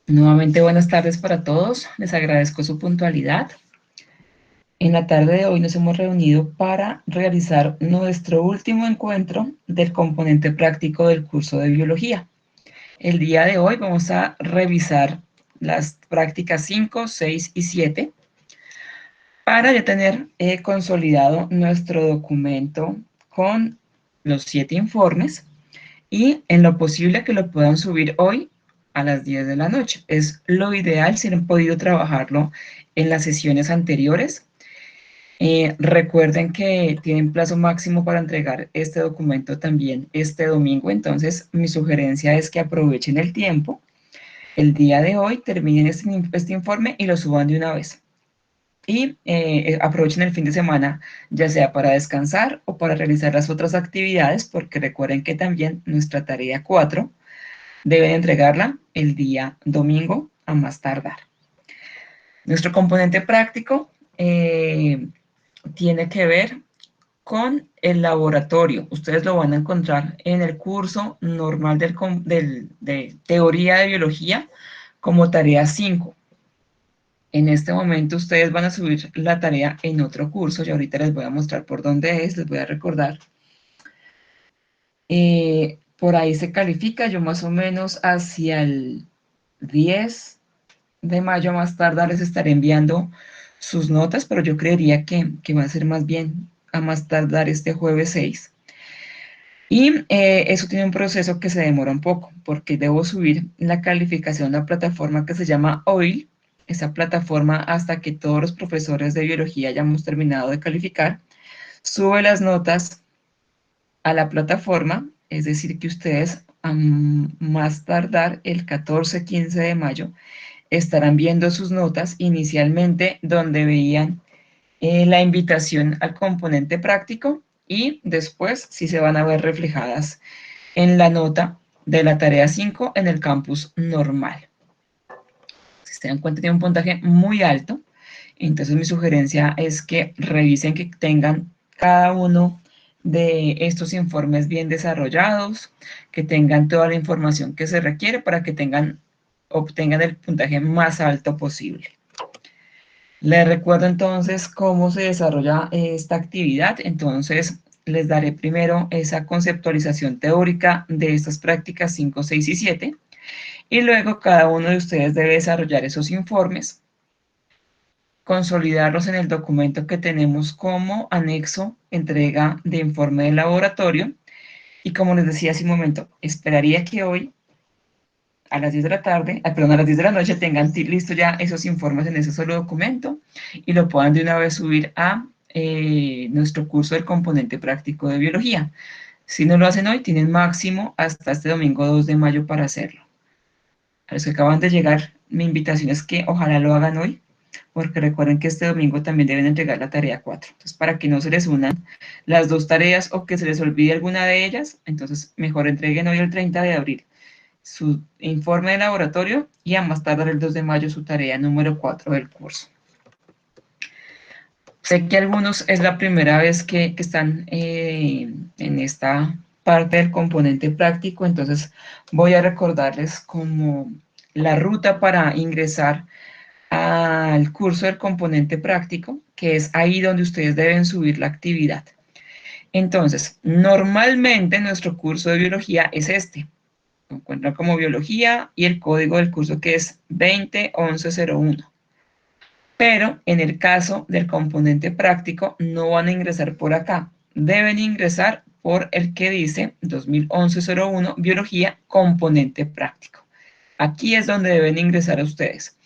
Nuevamente buenas tardes para todos, les agradezco su puntualidad. En la tarde de hoy nos hemos reunido para realizar nuestro último encuentro del componente práctico del curso de biología. El día de hoy vamos a revisar las prácticas 5, 6 y 7 para ya tener consolidado nuestro documento con los 7 informes y en lo posible que lo puedan subir hoy a las 10 de la noche. Es lo ideal si han podido trabajarlo en las sesiones anteriores. Recuerden que tienen plazo máximo para entregar este documento también este domingo, entonces mi sugerencia es que aprovechen el tiempo. El día de hoy terminen este informe y lo suban de una vez. Y aprovechen el fin de semana, ya sea para descansar o para realizar las otras actividades, porque recuerden que también nuestra tarea 4 deben entregarla el día domingo a más tardar. Nuestro componente práctico tiene que ver con el laboratorio. Ustedes lo van a encontrar en el curso normal de teoría de biología como tarea 5. En este momento ustedes van a subir la tarea en otro curso y ahorita les voy a mostrar por dónde es, les voy a recordar. Por ahí se califica, yo más o menos hacia el 10 de mayo más tardar les estaré enviando sus notas, pero yo creería que va a ser más bien a más tardar este jueves 6. Y eso tiene un proceso que se demora un poco, porque debo subir la calificación a una plataforma que se llama OIL. Esa plataforma, hasta que todos los profesores de biología hayamos terminado de calificar, sube las notas a la plataforma, es decir, que ustedes a más tardar el 14-15 de mayo estarán viendo sus notas inicialmente donde veían la invitación al componente práctico y después sí se van a ver reflejadas en la nota de la tarea 5 en el campus normal. Si se dan cuenta, tiene un puntaje muy alto, entonces mi sugerencia es que revisen que tengan cada uno de estos informes bien desarrollados, que tengan toda la información que se requiere para que obtengan el puntaje más alto posible. Les recuerdo entonces cómo se desarrolla esta actividad. Entonces, les daré primero esa conceptualización teórica de estas prácticas 5, 6 y 7. Y luego cada uno de ustedes debe desarrollar esos informes, consolidarlos en el documento que tenemos como anexo, entrega de informe de laboratorio. Y como les decía hace un momento, esperaría que hoy a las 10 de la tarde, perdón, a las 10 de la noche tengan listo ya esos informes en ese solo documento y lo puedan de una vez subir a nuestro curso del componente práctico de biología. Si no lo hacen hoy, tienen máximo hasta este domingo 2 de mayo para hacerlo. A los que acaban de llegar, mi invitación es que ojalá lo hagan hoy, porque recuerden que este domingo también deben entregar la tarea 4. Entonces, para que no se les unan las dos tareas o que se les olvide alguna de ellas, entonces mejor entreguen hoy el 30 de abril su informe de laboratorio y a más tardar el 2 de mayo su tarea número 4 del curso. Sé que algunos es la primera vez que están en esta parte del componente práctico, entonces voy a recordarles como la ruta para ingresar al curso del componente práctico, que es ahí donde ustedes deben subir la actividad. Entonces, normalmente nuestro curso de biología es este. Lo encuentran como biología y el código del curso que es 201101. Pero en el caso del componente práctico no van a ingresar por acá. Deben ingresar por el que dice 2011-01, biología, componente práctico. Aquí es donde deben ingresar a ustedes.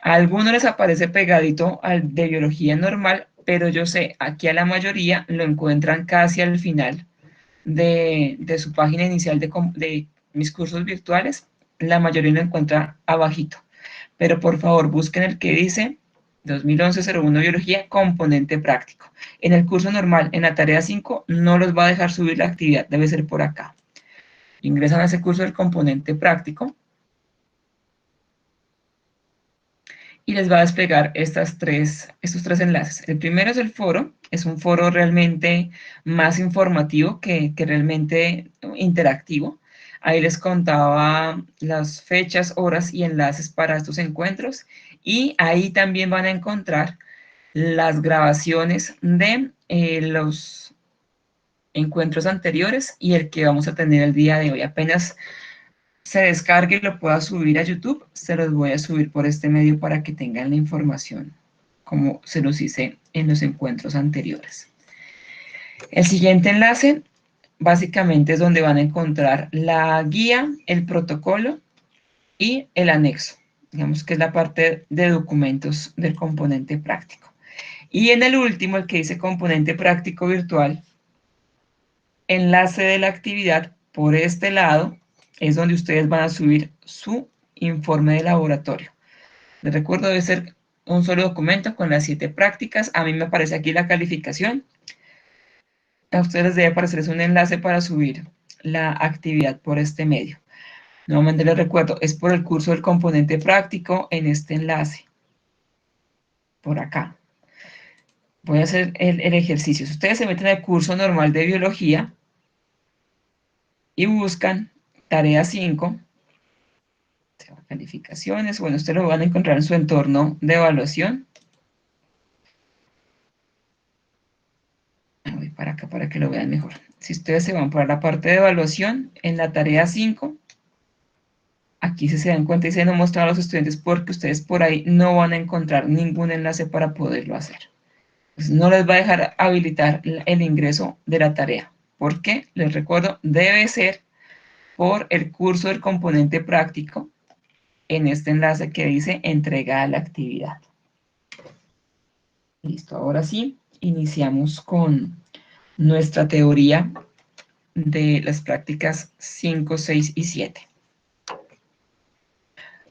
A algunos les aparece pegadito al de biología normal, pero yo sé, aquí a la mayoría lo encuentran casi al final de su página inicial de mis cursos virtuales. La mayoría lo encuentra abajito. Pero por favor, busquen el que dice 2011-01 Biología, componente práctico. En el curso normal, en la tarea 5, no los va a dejar subir la actividad, debe ser por acá. Ingresan a ese curso del componente práctico y les va a desplegar estos tres enlaces. El primero es el foro, es un foro realmente más informativo que realmente interactivo. Ahí les contaba las fechas, horas y enlaces para estos encuentros. Y ahí también van a encontrar las grabaciones de los encuentros anteriores y el que vamos a tener el día de hoy. Apenas se descargue y lo pueda subir a YouTube, se los voy a subir por este medio para que tengan la información como se los hice en los encuentros anteriores. El siguiente enlace básicamente es donde van a encontrar la guía, el protocolo y el anexo, digamos que es la parte de documentos del componente práctico. Y en el último, el que dice componente práctico virtual, enlace de la actividad por este lado, es donde ustedes van a subir su informe de laboratorio. Les recuerdo, debe ser un solo documento con las 7 prácticas. A mí me aparece aquí la calificación. A ustedes les debe aparecer un enlace para subir la actividad por este medio. Nuevamente les recuerdo, es por el curso del componente práctico en este enlace. Por acá. Voy a hacer el ejercicio. Si ustedes se meten al curso normal de biología y buscan tarea 5, calificaciones, bueno, ustedes lo van a encontrar en su entorno de evaluación. Voy para acá para que lo vean mejor. Si ustedes se van para la parte de evaluación, en la tarea 5, aquí se dan cuenta y se han mostrado a los estudiantes porque ustedes por ahí no van a encontrar ningún enlace para poderlo hacer. Pues no les va a dejar habilitar el ingreso de la tarea. ¿Por qué? Les recuerdo, debe ser por el curso del componente práctico en este enlace que dice entrega a la actividad. Listo, ahora sí, iniciamos con nuestra teoría de las prácticas 5, 6 y 7.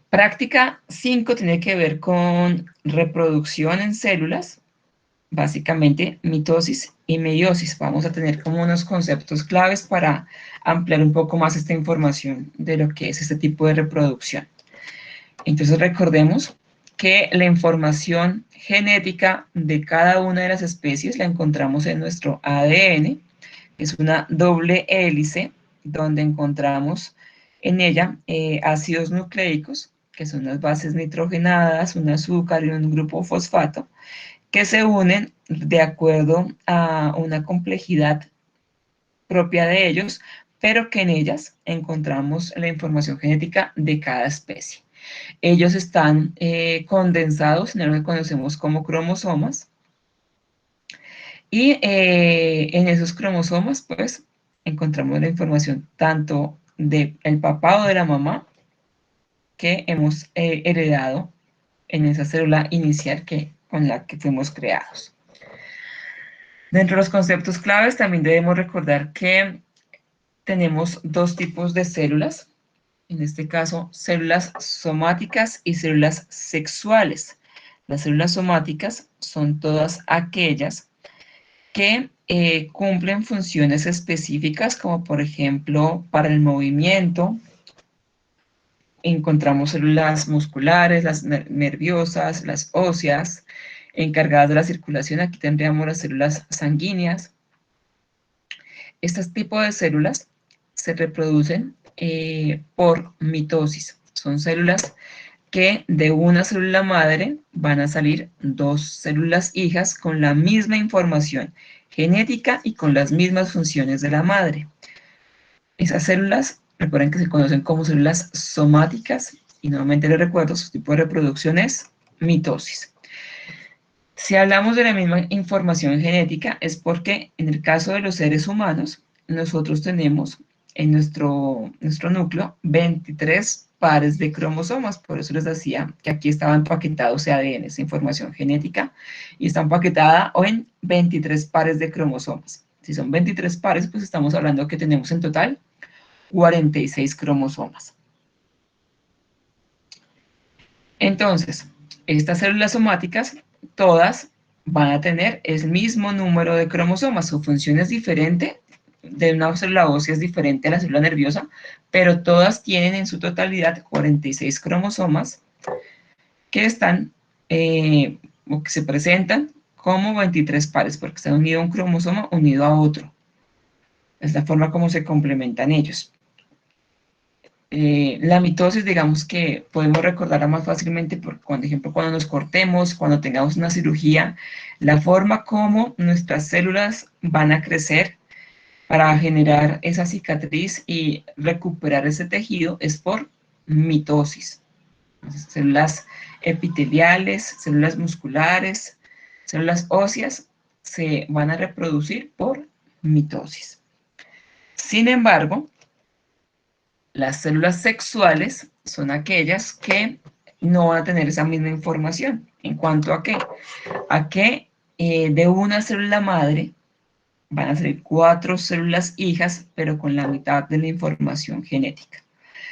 Práctica 5 tiene que ver con reproducción en células, básicamente mitosis y meiosis. Vamos a tener como unos conceptos claves para ampliar un poco más esta información de lo que es este tipo de reproducción. Entonces recordemos que la información genética de cada una de las especies la encontramos en nuestro ADN. Es una doble hélice donde encontramos en ella ácidos nucleicos, que son las bases nitrogenadas, un azúcar y un grupo fosfato, que se unen de acuerdo a una complejidad propia de ellos, pero que en ellas encontramos la información genética de cada especie. Ellos están condensados en lo que conocemos como cromosomas, y en esos cromosomas, pues, encontramos la información tanto del papá o de la mamá que hemos heredado en esa célula inicial con la que fuimos creados. Dentro de los conceptos claves también debemos recordar que tenemos dos tipos de células, en este caso células somáticas y células sexuales. Las células somáticas son todas aquellas que cumplen funciones específicas, como por ejemplo para el movimiento. Encontramos células musculares, las nerviosas, las óseas, encargadas de la circulación. Aquí tendríamos las células sanguíneas. Este tipo de células se reproducen por mitosis. Son células que de una célula madre van a salir dos células hijas con la misma información genética y con las mismas funciones de la madre. Esas células, recuerden que se conocen como células somáticas, y nuevamente les recuerdo, su tipo de reproducción es mitosis. Si hablamos de la misma información genética, es porque en el caso de los seres humanos, nosotros tenemos en nuestro núcleo 23 pares de cromosomas. Por eso les decía que aquí estaba empaquetado ese ADN, esa información genética, y está empaquetada en 23 pares de cromosomas. Si son 23 pares, pues estamos hablando que tenemos en total 46 cromosomas. Entonces, estas células somáticas, todas van a tener el mismo número de cromosomas. Su función es diferente, de una célula ósea es diferente a la célula nerviosa, pero todas tienen en su totalidad 46 cromosomas que están, o que se presentan como 23 pares, porque están unidos un cromosoma unido a otro. Es la forma como se complementan ellos. La mitosis, digamos que podemos recordarla más fácilmente, por ejemplo, cuando nos cortemos, cuando tengamos una cirugía, la forma como nuestras células van a crecer para generar esa cicatriz y recuperar ese tejido es por mitosis. Entonces, células epiteliales, células musculares, células óseas se van a reproducir por mitosis. Sin embargo, las células sexuales son aquellas que no van a tener esa misma información. ¿En cuanto a qué? A que de una célula madre van a salir 4 células hijas, pero con la mitad de la información genética.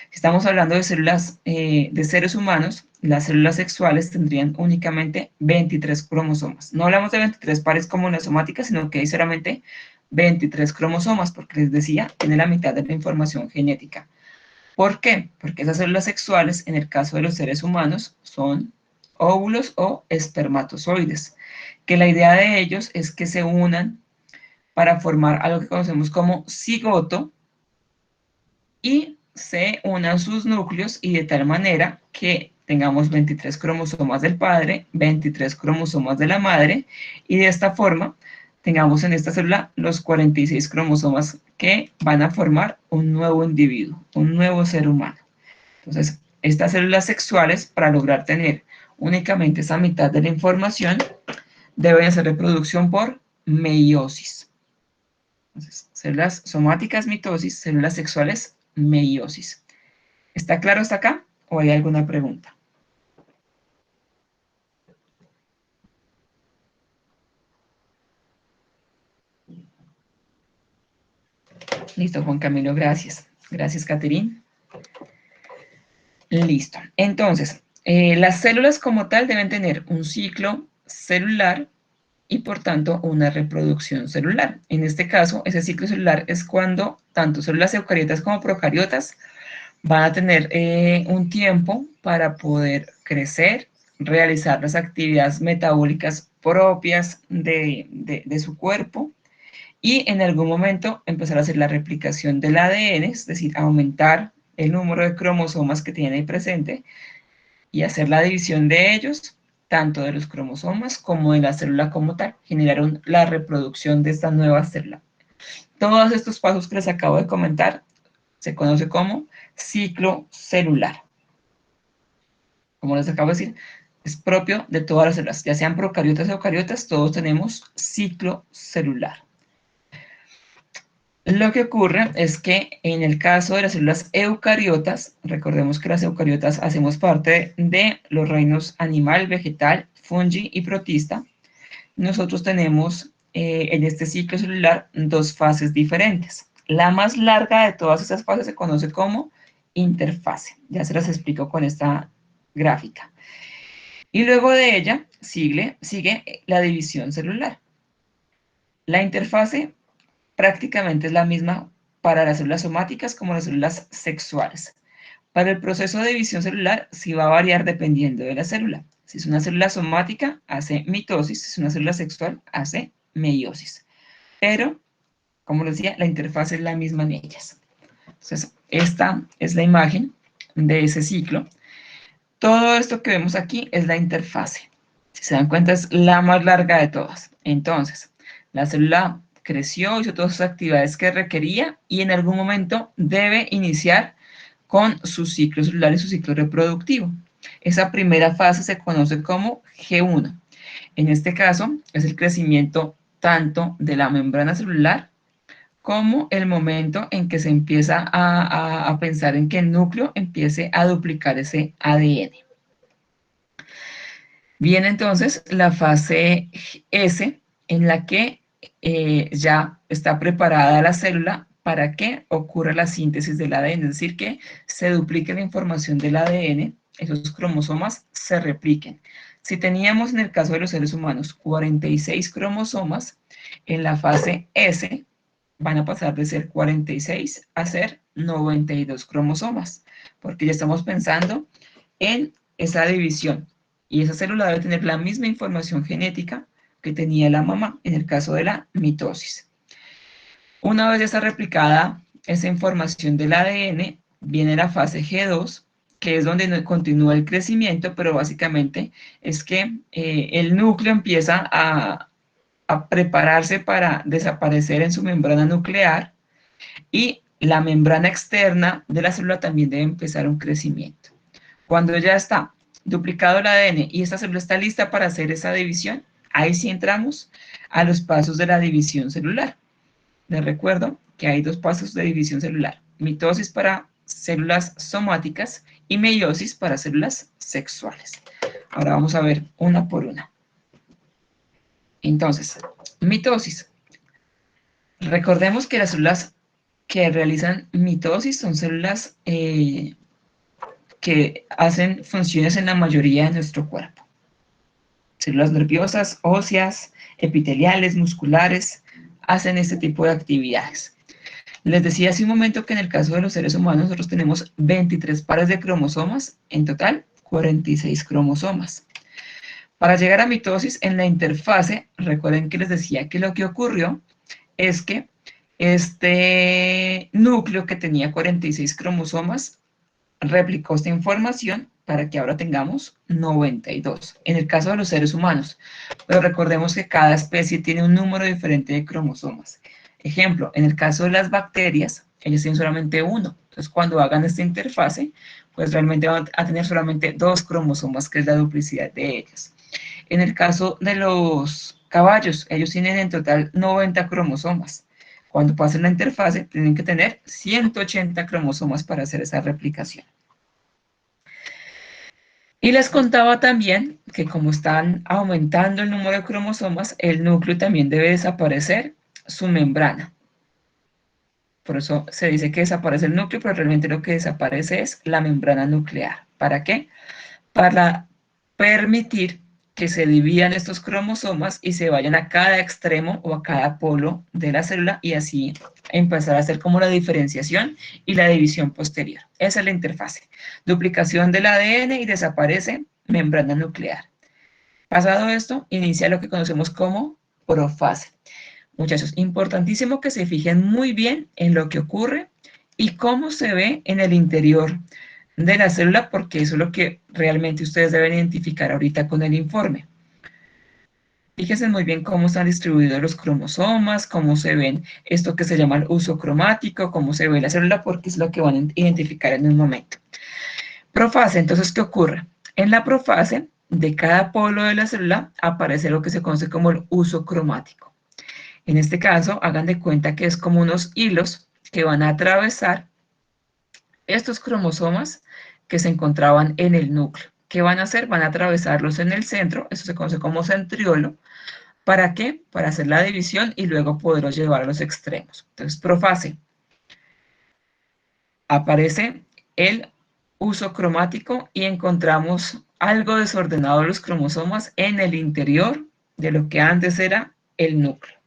Si estamos hablando de células de seres humanos, las células sexuales tendrían únicamente 23 cromosomas. No hablamos de 23 pares como en la somática, sino que hay solamente 23 cromosomas, porque les decía, tiene la mitad de la información genética. ¿Por qué? Porque esas células sexuales, en el caso de los seres humanos, son óvulos o espermatozoides, que la idea de ellos es que se unan para formar algo que conocemos como cigoto y se unan sus núcleos y de tal manera que tengamos 23 cromosomas del padre, 23 cromosomas de la madre y de esta forma tengamos en esta célula los 46 cromosomas que van a formar un nuevo individuo, un nuevo ser humano. Entonces, estas células sexuales, para lograr tener únicamente esa mitad de la información, deben hacer reproducción por meiosis. Entonces, células somáticas, mitosis, células sexuales, meiosis. ¿Está claro hasta acá o hay alguna pregunta? Listo, Juan Camilo, gracias. Gracias, Caterín. Listo. Entonces, las células como tal deben tener un ciclo celular y por tanto una reproducción celular. En este caso, ese ciclo celular es cuando tanto células eucariotas como procariotas van a tener un tiempo para poder crecer, realizar las actividades metabólicas propias de su cuerpo y en algún momento empezar a hacer la replicación del ADN, es decir, aumentar el número de cromosomas que tienen ahí presente y hacer la división de ellos, tanto de los cromosomas como de la célula como tal, generaron la reproducción de esta nueva célula. Todos estos pasos que les acabo de comentar se conoce como ciclo celular. Como les acabo de decir, es propio de todas las células, ya sean procariotas o eucariotas, todos tenemos ciclo celular. Lo que ocurre es que en el caso de las células eucariotas, recordemos que las eucariotas hacemos parte de los reinos animal, vegetal, fungi y protista. Nosotros tenemos en este ciclo celular dos fases diferentes. La más larga de todas esas fases se conoce como interfase. Ya se las explico con esta gráfica. Y luego de ella sigue la división celular. La interfase prácticamente es la misma para las células somáticas como las células sexuales. Para el proceso de división celular sí va a variar dependiendo de la célula. Si es una célula somática, hace mitosis, si es una célula sexual, hace meiosis. Pero, como les decía, la interfaz es la misma en ellas. Entonces, esta es la imagen de ese ciclo. Todo esto que vemos aquí es la interfase. Si se dan cuenta, es la más larga de todas. Entonces, la célula creció, hizo todas sus actividades que requería y en algún momento debe iniciar con su ciclo celular y su ciclo reproductivo. Esa primera fase se conoce como G1. En este caso, es el crecimiento tanto de la membrana celular como el momento en que se empieza a pensar en que el núcleo empiece a duplicar ese ADN. Viene entonces la fase S, en la que ya está preparada la célula para que ocurra la síntesis del ADN, es decir, que se duplique la información del ADN, esos cromosomas se repliquen. Si teníamos en el caso de los seres humanos 46 cromosomas, en la fase S van a pasar de ser 46 a ser 92 cromosomas, porque ya estamos pensando en esa división. Y esa célula debe tener la misma información genética que tenía la mamá en el caso de la mitosis. Una vez ya está replicada esa información del ADN, viene la fase G2, que es donde continúa el crecimiento, pero básicamente es que el núcleo empieza a prepararse para desaparecer en su membrana nuclear y la membrana externa de la célula también debe empezar un crecimiento. Cuando ya está duplicado el ADN y esta célula está lista para hacer esa división, ahí sí entramos a los pasos de la división celular. Les recuerdo que hay dos pasos de división celular: mitosis para células somáticas y meiosis para células sexuales. Ahora vamos a ver una por una. Entonces, mitosis. Recordemos que las células que realizan mitosis son células que hacen funciones en la mayoría de nuestro cuerpo. Células nerviosas, óseas, epiteliales, musculares, hacen este tipo de actividades. Les decía hace un momento que en el caso de los seres humanos nosotros tenemos 23 pares de cromosomas, en total 46 cromosomas. Para llegar a mitosis en la interfase, recuerden que les decía que lo que ocurrió es que este núcleo que tenía 46 cromosomas replicó esta información para que ahora tengamos 92, en el caso de los seres humanos. Pero recordemos que cada especie tiene un número diferente de cromosomas. Ejemplo, en el caso de las bacterias, ellas tienen solamente uno. Entonces, cuando hagan esta interfase, pues realmente van a tener solamente 2 cromosomas, que es la duplicidad de ellas. En el caso de los caballos, ellos tienen en total 90 cromosomas. Cuando pasen la interfase, tienen que tener 180 cromosomas para hacer esa replicación. Y les contaba también que como están aumentando el número de cromosomas, el núcleo también debe desaparecer su membrana. Por eso se dice que desaparece el núcleo, pero realmente lo que desaparece es la membrana nuclear. ¿Para qué? Para permitir que se dividan estos cromosomas y se vayan a cada extremo o a cada polo de la célula y así empezar a hacer como la diferenciación y la división posterior. Esa es la interfase. Duplicación del ADN y desaparece membrana nuclear. Pasado esto, inicia lo que conocemos como profase. Muchachos, importantísimo que se fijen muy bien en lo que ocurre y cómo se ve en el interior de la célula, porque eso es lo que realmente ustedes deben identificar ahorita con el informe. Fíjense muy bien cómo están distribuidos los cromosomas, cómo se ven esto que se llama el uso cromático, cómo se ve la célula, porque es lo que van a identificar en un momento. Profase, entonces, ¿qué ocurre? En la profase de cada polo de la célula aparece lo que se conoce como el uso cromático. En este caso, hagan de cuenta que es como unos hilos que van a atravesar estos cromosomas que se encontraban en el núcleo. ¿Qué van a hacer? Van a atravesarlos en el centro, eso se conoce como centriolo. ¿Para qué? Para hacer la división y luego poderlos llevar a los extremos. Entonces, profase. Aparece el uso cromático y encontramos algo desordenado de los cromosomas en el interior de lo que antes era el núcleo.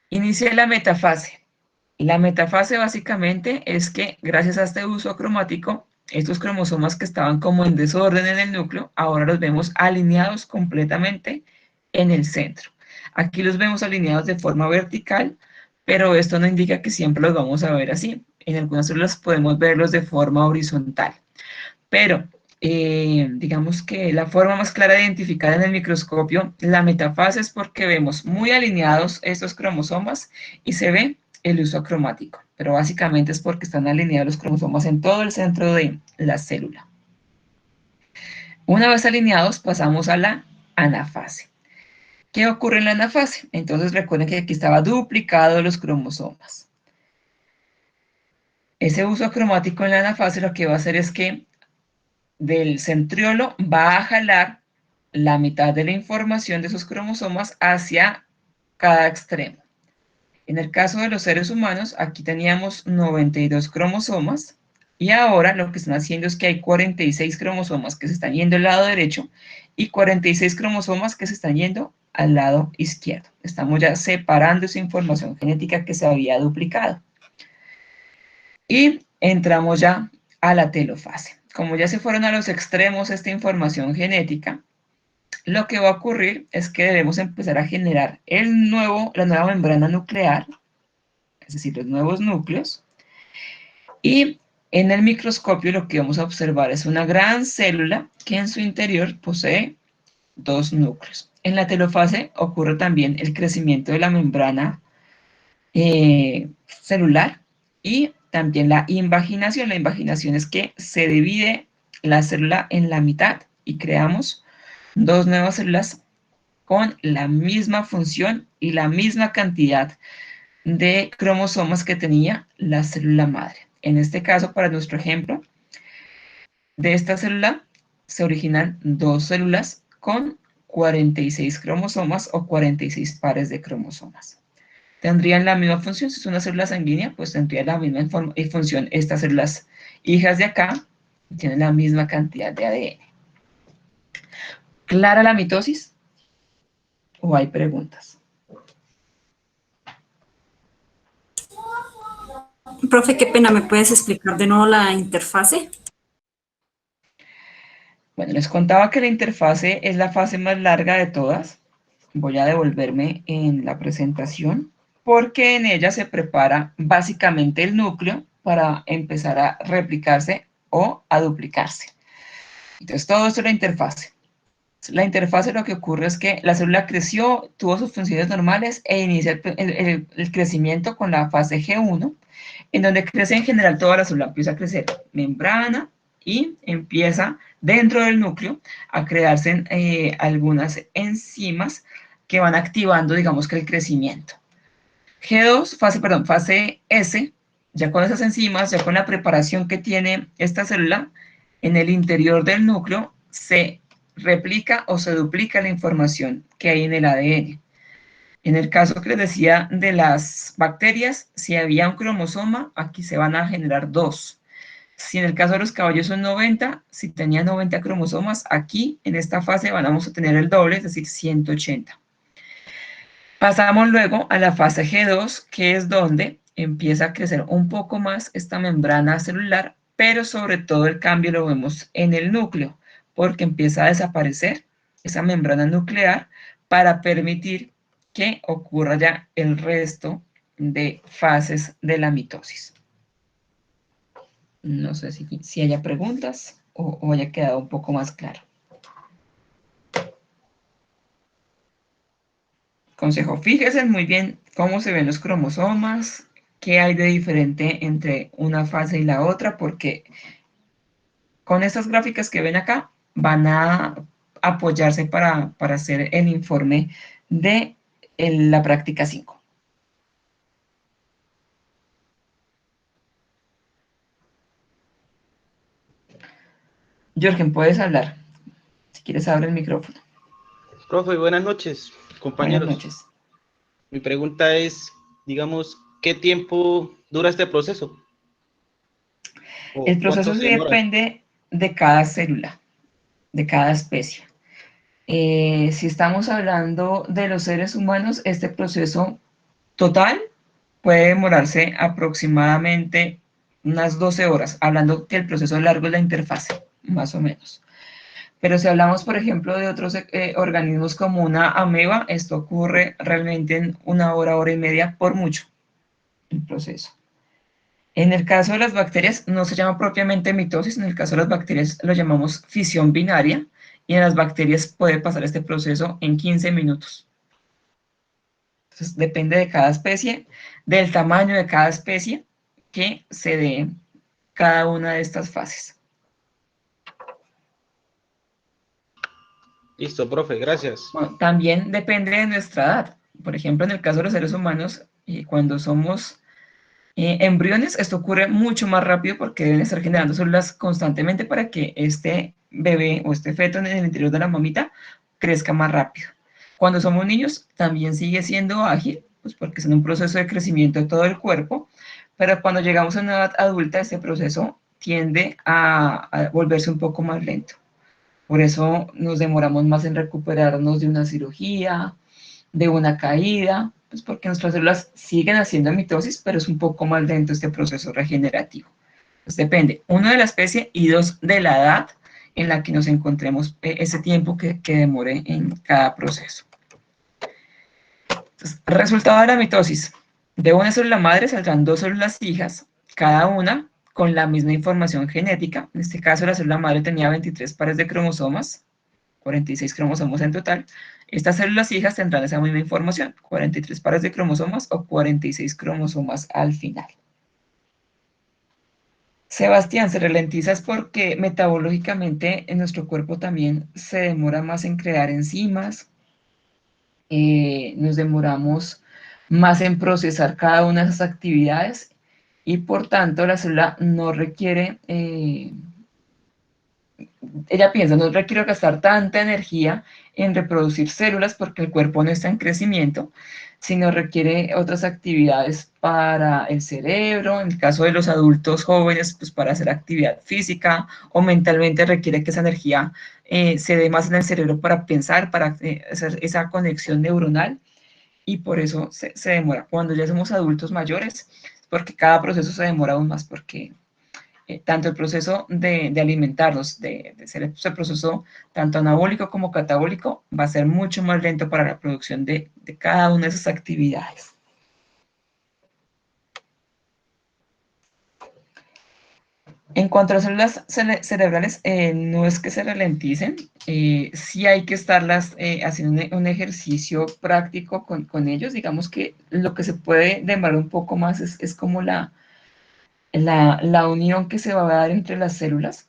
Inicia la metafase. La metafase básicamente es que gracias a este uso cromático, estos cromosomas que estaban como en desorden en el núcleo, ahora los vemos alineados completamente en el centro. Aquí los vemos alineados de forma vertical, pero esto no indica que siempre los vamos a ver así. En algunas células podemos verlos de forma horizontal. Pero digamos que la forma más clara de identificar en el microscopio la metafase es porque vemos muy alineados estos cromosomas y se ve el uso cromático, pero básicamente es porque están alineados los cromosomas en todo el centro de la célula. Una vez alineados pasamos a la anafase. ¿Qué ocurre en la anafase? Entonces recuerden que aquí estaba duplicado los cromosomas. Ese uso cromático en la anafase lo que va a hacer es que del centriolo va a jalar la mitad de la información de esos cromosomas hacia cada extremo. En el caso de los seres humanos, aquí teníamos 92 cromosomas y ahora lo que están haciendo es que hay 46 cromosomas que se están yendo al lado derecho y 46 cromosomas que se están yendo al lado izquierdo. Estamos ya separando esa información genética que se había duplicado. Y entramos ya a la telofase. Como ya se fueron a los extremos esta información genética, lo que va a ocurrir es que debemos empezar a generar la nueva membrana nuclear, es decir, los nuevos núcleos, Y en el microscopio lo que vamos a observar es una gran célula que en su interior posee dos núcleos. En la telofase ocurre también el crecimiento de la membrana celular y también la invaginación. La invaginación es que se divide la célula en la mitad y creamos dos nuevas células con la misma función y la misma cantidad de cromosomas que tenía la célula madre. En este caso, para nuestro ejemplo, de esta célula se originan dos células con 46 cromosomas o 46 pares de cromosomas. Tendrían la misma función. Si es una célula sanguínea, pues tendría la misma función. Estas células hijas de acá tienen la misma cantidad de ADN. ¿Clara la mitosis? ¿O hay preguntas? Profe, qué pena, ¿me puedes explicar de nuevo la interfase? Bueno, les contaba que la interfase es la fase más larga de todas. Voy a devolverme en la presentación porque en ella se prepara básicamente el núcleo para empezar a replicarse o a duplicarse. Entonces, todo esto es la interfase. La interfase lo que ocurre es que la célula creció, tuvo sus funciones normales e inicia el crecimiento con la fase G1, en donde crece en general toda la célula, empieza a crecer membrana y empieza dentro del núcleo a crearse algunas enzimas que van activando, digamos que el crecimiento. G2, fase S, ya con esas enzimas, ya con la preparación que tiene esta célula, en el interior del núcleo se replica o se duplica la información que hay en el ADN. En el caso que les decía de las bacterias, si había un cromosoma, aquí se van a generar dos. Si en el caso de los caballos son 90, si tenía 90 cromosomas, aquí en esta fase vamos a tener el doble, es decir, 180. Pasamos luego a la fase G2, que es donde empieza a crecer un poco más esta membrana celular, pero sobre todo el cambio lo vemos en el núcleo, porque empieza a desaparecer esa membrana nuclear para permitir que ocurra ya el resto de fases de la mitosis. No sé si haya preguntas o haya quedado un poco más claro. Consejo, fíjense muy bien cómo se ven los cromosomas, qué hay de diferente entre una fase y la otra, porque con estas gráficas que ven acá van a apoyarse para hacer el informe de la práctica 5. Jorgen, puedes hablar. Si quieres, abre el micrófono. Profe, buenas noches, Buenas compañeros. noches. Mi pregunta es, digamos, ¿qué tiempo dura este proceso? ¿O El cuánto proceso se sí demora? depende de cada célula, de cada especie. Si estamos hablando de los seres humanos, este proceso total puede demorarse aproximadamente unas 12 horas, hablando que el proceso largo es la interfase, más o menos. Pero si hablamos, por ejemplo, de otros organismos como una ameba, esto ocurre realmente en una hora, hora y media, por mucho, el proceso. En el caso de las bacterias, no se llama propiamente mitosis, en el caso de las bacterias lo llamamos fisión binaria, y en las bacterias puede pasar este proceso en 15 minutos. Entonces, depende de cada especie, del tamaño de cada especie, que se dé cada una de estas fases. Listo, profe, gracias. Bueno, también depende de nuestra edad. Por ejemplo, en el caso de los seres humanos, cuando somos embriones, esto ocurre mucho más rápido porque deben estar generando células constantemente para que este bebé o este feto en el interior de la mamita crezca más rápido. Cuando somos niños, también sigue siendo ágil, pues porque es en un proceso de crecimiento de todo el cuerpo, pero cuando llegamos a una edad adulta, este proceso tiende a volverse un poco más lento. Por eso nos demoramos más en recuperarnos de una cirugía, de una caída, pues porque nuestras células siguen haciendo mitosis, pero es un poco más lento este proceso regenerativo. Pues depende, uno, de la especie y dos, de la edad en la que nos encontremos, ese tiempo que demore en cada proceso. Entonces, resultado de la mitosis. De una célula madre saldrán dos células hijas, cada una con la misma información genética. En este caso, la célula madre tenía 23 pares de cromosomas, 46 cromosomas en total. Estas células hijas tendrán esa misma información, 43 pares de cromosomas o 46 cromosomas al final. Sebastián, se ralentiza es porque metabológicamente en nuestro cuerpo también se demora más en crear enzimas, nos demoramos más en procesar cada una de esas actividades y por tanto la célula no requiere, ella piensa, no requiere gastar tanta energía en reproducir células porque el cuerpo no está en crecimiento, sino requiere otras actividades para el cerebro, en el caso de los adultos jóvenes, pues para hacer actividad física o mentalmente requiere que esa energía se dé más en el cerebro para pensar, para hacer esa conexión neuronal y por eso se demora. Cuando ya somos adultos mayores, porque cada proceso se demora aún más, porque tanto el proceso de alimentarnos, de ser ese proceso tanto anabólico como catabólico, va a ser mucho más lento para la producción de cada una de esas actividades. En cuanto a las células cerebrales, no es que se ralenticen, sí hay que estarlas haciendo un ejercicio práctico con ellos. Digamos que lo que se puede demorar un poco más es como la unión que se va a dar entre las células,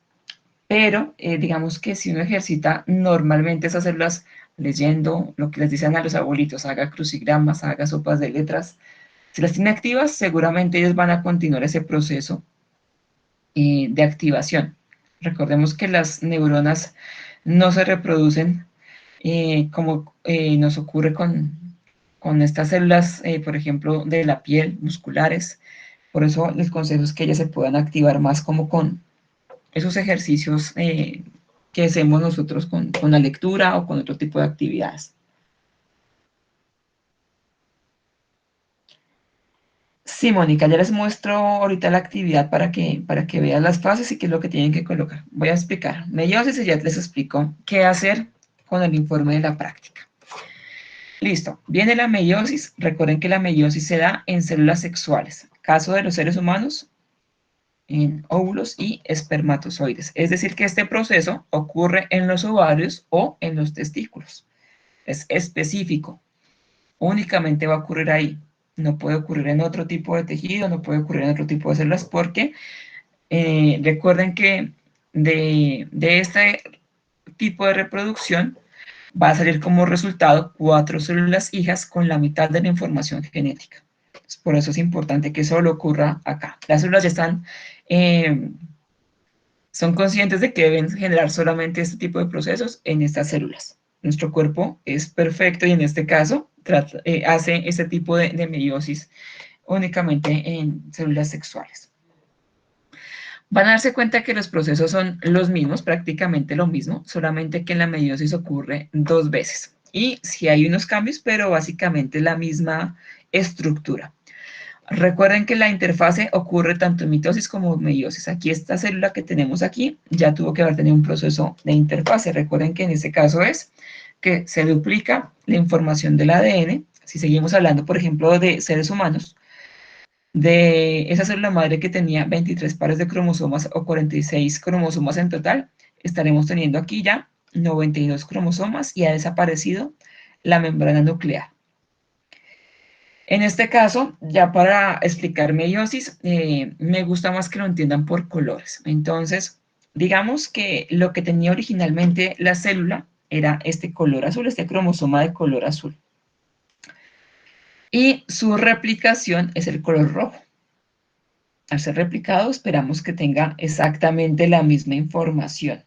pero digamos que si uno ejercita normalmente esas células leyendo lo que les dicen a los abuelitos, haga crucigramas, haga sopas de letras, si las tiene activas, seguramente ellos van a continuar ese proceso de activación. Recordemos que las neuronas no se reproducen como nos ocurre con estas células, por ejemplo, de la piel, musculares. Por eso el consejo es que ellas se puedan activar más como con esos ejercicios que hacemos nosotros con la lectura o con otro tipo de actividades. Sí, Mónica, ya les muestro ahorita la actividad para que vean las fases y qué es lo que tienen que colocar. Voy a explicar. Meiosis y ya les explico qué hacer con el informe de la práctica. Listo, viene la meiosis. Recuerden que la meiosis se da en células sexuales. Caso de los seres humanos, en óvulos y espermatozoides. Es decir, que este proceso ocurre en los ovarios o en los testículos. Es específico. Únicamente va a ocurrir ahí. No puede ocurrir en otro tipo de tejido, no puede ocurrir en otro tipo de células porque recuerden que de este tipo de reproducción va a salir como resultado 4 células hijas con la mitad de la información genética. Por eso es importante que solo ocurra acá. Las células ya están, son conscientes de que deben generar solamente este tipo de procesos en estas células. Nuestro cuerpo es perfecto y en este caso hace este tipo de meiosis únicamente en células sexuales. Van a darse cuenta que los procesos son los mismos, prácticamente lo mismo, solamente que en la meiosis ocurre 2 veces. Y sí hay unos cambios, pero básicamente la misma estructura. Recuerden que la interfase ocurre tanto en mitosis como en meiosis. Aquí esta célula que tenemos aquí ya tuvo que haber tenido un proceso de interfase. Recuerden que en este caso es que se duplica la información del ADN. Si seguimos hablando, por ejemplo, de seres humanos, de esa célula madre que tenía 23 pares de cromosomas o 46 cromosomas en total, estaremos teniendo aquí ya 92 cromosomas y ha desaparecido la membrana nuclear. En este caso, ya para explicar meiosis, me gusta más que lo entiendan por colores. Entonces, digamos que lo que tenía originalmente la célula era este color azul, este cromosoma de color azul. Y su replicación es el color rojo. Al ser replicado, esperamos que tenga exactamente la misma información.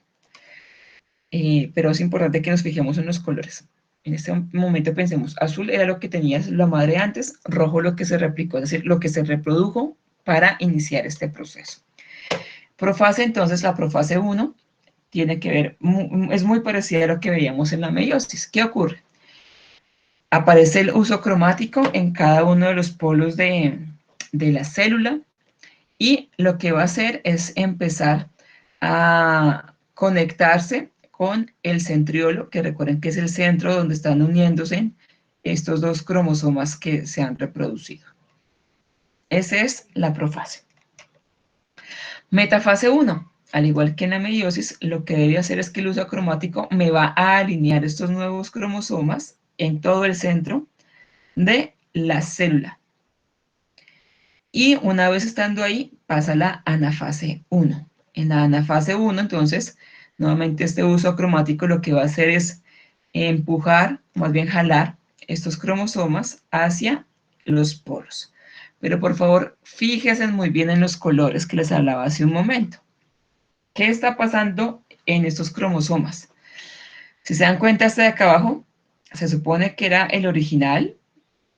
Pero es importante que nos fijemos en los colores. En este momento pensemos, azul era lo que tenía la madre antes, rojo lo que se replicó, es decir, lo que se reprodujo para iniciar este proceso. Profase, entonces, la profase 1 tiene que ver, es muy parecida a lo que veíamos en la meiosis. ¿Qué ocurre? Aparece el uso cromático en cada uno de los polos de la célula y lo que va a hacer es empezar a conectarse con el centriolo, que recuerden que es el centro donde están uniéndose estos 2 cromosomas que se han reproducido. Esa es la profase. Metafase 1. Al igual que en la meiosis, lo que debe hacer es que el uso cromático me va a alinear estos nuevos cromosomas en todo el centro de la célula. Y una vez estando ahí, pasa la anafase 1. En la anafase 1, entonces, nuevamente este uso cromático lo que va a hacer es empujar, más bien jalar, estos cromosomas hacia los polos. Pero por favor, fíjense muy bien en los colores que les hablaba hace un momento. ¿Qué está pasando en estos cromosomas? Si se dan cuenta, este de acá abajo, se supone que era el original,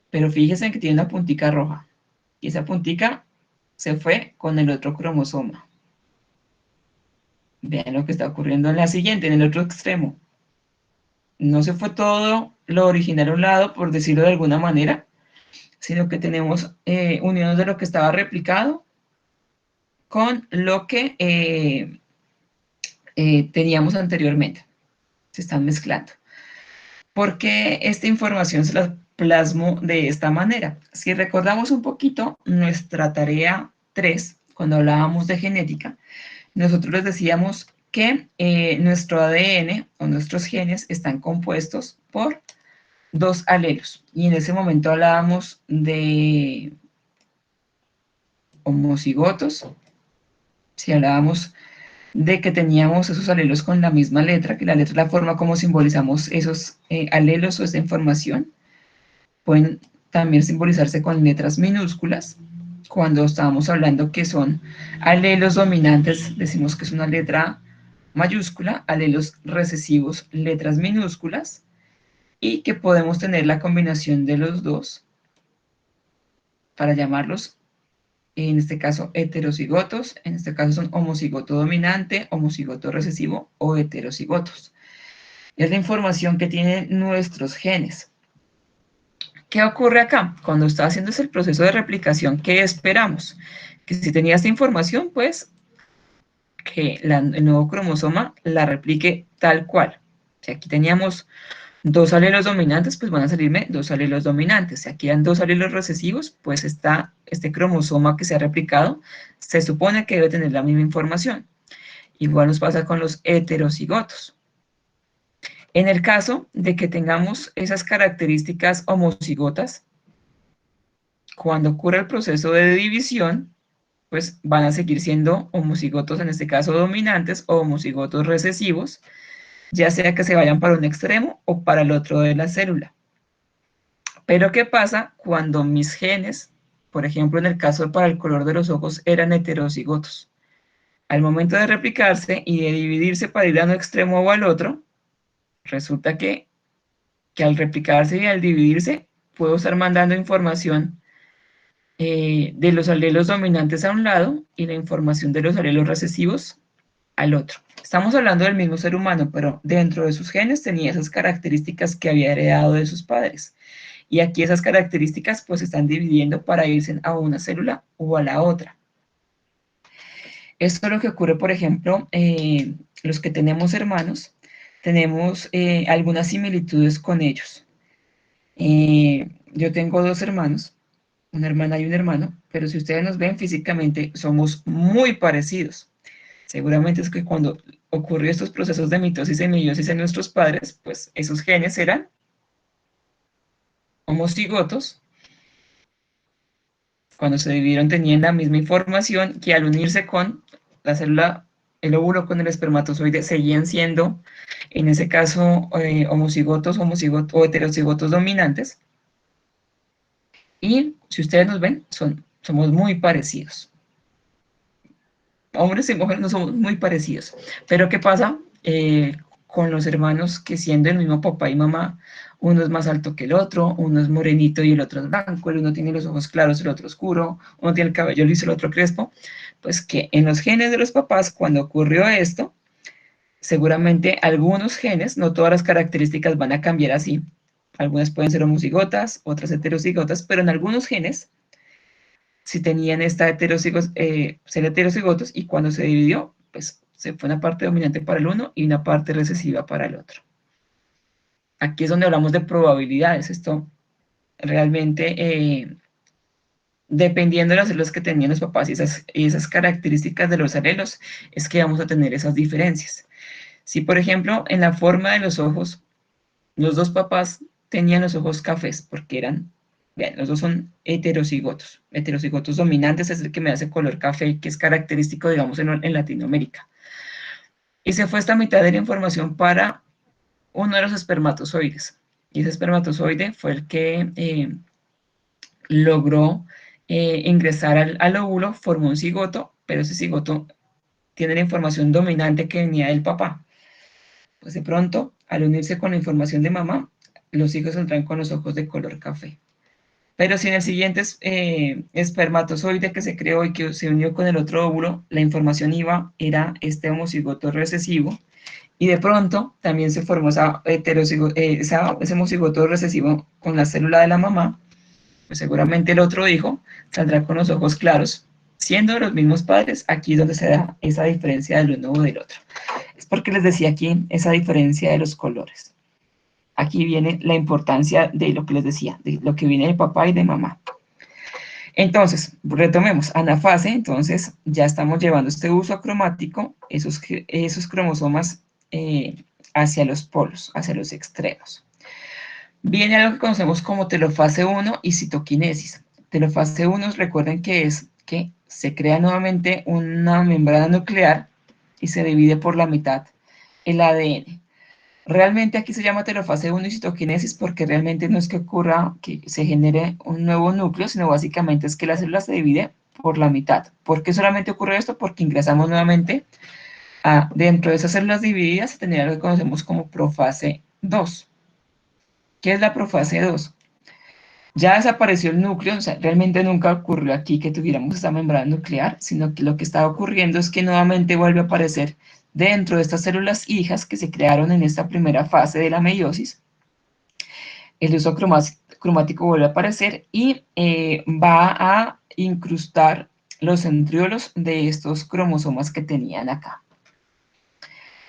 pero fíjense que tiene una puntica roja. Y esa puntica se fue con el otro cromosoma. Vean lo que está ocurriendo en la siguiente, en el otro extremo. No se fue todo lo original a un lado, por decirlo de alguna manera, sino que tenemos uniones de lo que estaba replicado con lo que teníamos anteriormente. Se están mezclando. ¿Por qué esta información se la plasmo de esta manera? Si recordamos un poquito nuestra tarea 3, cuando hablábamos de genética, nosotros les decíamos que nuestro ADN o nuestros genes están compuestos por dos alelos. Y en ese momento hablábamos de homocigotos, si hablábamos de que teníamos esos alelos con la misma letra, que la letra es la forma como simbolizamos esos alelos o esa información. Pueden también simbolizarse con letras minúsculas. Cuando estábamos hablando que son alelos dominantes, decimos que es una letra mayúscula, alelos recesivos, letras minúsculas, y que podemos tener la combinación de los dos para llamarlos, en este caso, heterocigotos, en este caso son homocigoto dominante, homocigoto recesivo o heterocigotos. Es la información que tienen nuestros genes. ¿Qué ocurre acá? Cuando está haciéndose el proceso de replicación, ¿qué esperamos? Que si tenía esta información, pues que el nuevo cromosoma la replique tal cual. Si aquí teníamos dos alelos dominantes, pues van a salirme dos alelos dominantes. Si aquí eran dos alelos recesivos, pues este cromosoma que se ha replicado se supone que debe tener la misma información. Igual nos pasa con los heterocigotos. En el caso de que tengamos esas características homocigotas, cuando ocurre el proceso de división, pues van a seguir siendo homocigotos, en este caso dominantes, o homocigotos recesivos, ya sea que se vayan para un extremo o para el otro de la célula. Pero ¿qué pasa cuando mis genes, por ejemplo en el caso para el color de los ojos, eran heterocigotos? Al momento de replicarse y de dividirse para ir a un extremo o al otro, resulta que al replicarse y al dividirse, puedo estar mandando información de los alelos dominantes a un lado y la información de los alelos recesivos al otro. Estamos hablando del mismo ser humano, pero dentro de sus genes tenía esas características que había heredado de sus padres. Y aquí esas características pues se están dividiendo para irse a una célula o a la otra. Esto es lo que ocurre, por ejemplo, los que tenemos hermanos, tenemos algunas similitudes con ellos. Yo tengo dos hermanos, una hermana y un hermano, pero si ustedes nos ven físicamente, somos muy parecidos. Seguramente es que cuando ocurrió estos procesos de mitosis y meiosis en nuestros padres, pues esos genes eran homocigotos. Cuando se dividieron tenían la misma información que al unirse con la célula, el óvulo con el espermatozoide, seguían siendo, en ese caso, homocigotos o heterocigotos dominantes. Y si ustedes nos ven, somos muy parecidos. Hombres y mujeres no somos muy parecidos. Pero ¿qué pasa con los hermanos que siendo el mismo papá y mamá, uno es más alto que el otro, uno es morenito y el otro es blanco, el uno tiene los ojos claros, el otro oscuro, uno tiene el cabello liso, el otro crespo? Pues que en los genes de los papás, cuando ocurrió esto, seguramente algunos genes, no todas las características van a cambiar así. Algunas pueden ser homocigotas, otras heterocigotas, pero en algunos genes si tenían esta ser heterocigotos, y cuando se dividió, pues se fue una parte dominante para el uno y una parte recesiva para el otro. Aquí es donde hablamos de probabilidades. Esto realmente dependiendo de las células que tenían los papás y esas características de los alelos, es que vamos a tener esas diferencias. Si, por ejemplo, en la forma de los ojos, los dos papás tenían los ojos cafés, porque eran, bien, los dos son heterocigotos. Heterocigotos dominantes es el que me hace color café, que es característico, digamos, en Latinoamérica. Y se fue esta mitad de la información para uno de los espermatozoides. Y ese espermatozoide fue el que logró ingresar al óvulo, formó un cigoto, pero ese cigoto tiene la información dominante que venía del papá. Pues de pronto, al unirse con la información de mamá, los hijos saldrán con los ojos de color café. Pero si en el siguiente espermatozoide que se creó y que se unió con el otro óvulo, la información era este homocigoto recesivo, y de pronto también se formó ese homocigoto recesivo con la célula de la mamá, pues seguramente el otro hijo saldrá con los ojos claros, siendo de los mismos padres. Aquí es donde se da esa diferencia del uno o del otro. Es porque les decía aquí esa diferencia de los colores. Aquí viene la importancia de lo que les decía, de lo que viene de papá y de mamá. Entonces, retomemos, anafase, entonces ya estamos llevando este uso acromático, esos cromosomas hacia los polos, hacia los extremos. Viene algo que conocemos como telofase 1 y citoquinesis. Telofase 1, recuerden que es que se crea nuevamente una membrana nuclear y se divide por la mitad el ADN. Realmente aquí se llama telofase 1 y citoquinesis porque realmente no es que ocurra que se genere un nuevo núcleo, sino básicamente es que la célula se divide por la mitad. ¿Por qué solamente ocurre esto? Porque ingresamos nuevamente dentro de esas células divididas a tener algo que conocemos como profase 2. ¿Qué es la profase 2? Ya desapareció el núcleo, o sea, realmente nunca ocurrió aquí que tuviéramos esta membrana nuclear, sino que lo que está ocurriendo es que nuevamente vuelve a aparecer dentro de estas células hijas que se crearon en esta primera fase de la meiosis. El uso cromático vuelve a aparecer y va a incrustar los centriolos de estos cromosomas que tenían acá.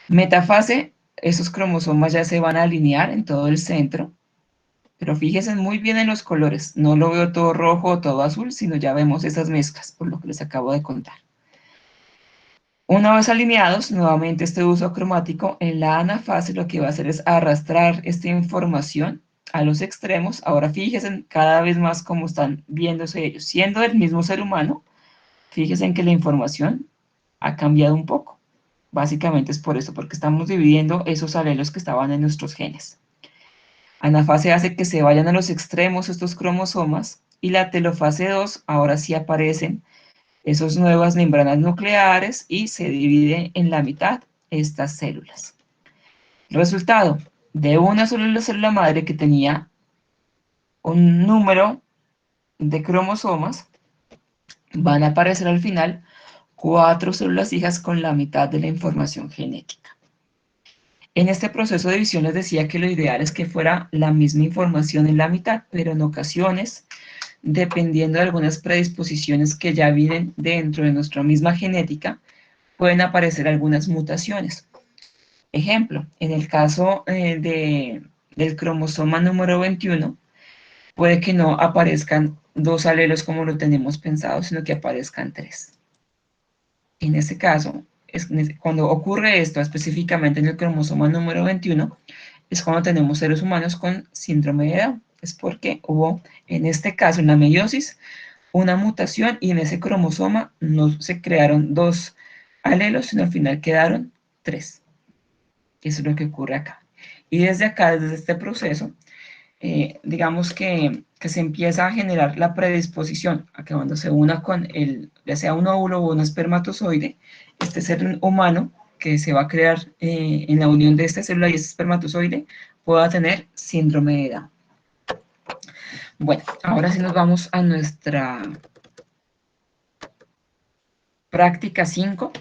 Metafase, esos cromosomas ya se van a alinear en todo el centro. Pero fíjense muy bien en los colores, no lo veo todo rojo o todo azul, sino ya vemos esas mezclas, por lo que les acabo de contar. Una vez alineados, nuevamente este uso cromático, en la anafase lo que va a hacer es arrastrar esta información a los extremos. Ahora fíjense cada vez más cómo están viéndose ellos. Siendo el mismo ser humano, fíjense en que la información ha cambiado un poco. Básicamente es por eso, porque estamos dividiendo esos alelos que estaban en nuestros genes. Anafase hace que se vayan a los extremos estos cromosomas y la telofase 2 ahora sí aparecen esas nuevas membranas nucleares y se divide en la mitad estas células. Resultado, de una sola célula madre que tenía un número de cromosomas, van a aparecer al final 4 células hijas con la mitad de la información genética. En este proceso de división les decía que lo ideal es que fuera la misma información en la mitad, pero en ocasiones, dependiendo de algunas predisposiciones que ya vienen dentro de nuestra misma genética, pueden aparecer algunas mutaciones. Ejemplo, en el caso del cromosoma número 21, puede que no aparezcan 2 alelos como lo tenemos pensado, sino que aparezcan 3. En ese caso, cuando ocurre esto específicamente en el cromosoma número 21, es cuando tenemos seres humanos con síndrome de Down. Es porque hubo, en este caso, en la meiosis, una mutación y en ese cromosoma no se crearon 2 alelos, sino al final quedaron 3. Eso es lo que ocurre acá. Y desde acá, desde este proceso, digamos que se empieza a generar la predisposición a que cuando se una con ya sea un óvulo o un espermatozoide, este ser humano que se va a crear en la unión de esta célula y este espermatozoide pueda tener síndrome de Down. Bueno, ahora sí nos vamos a nuestra práctica 5.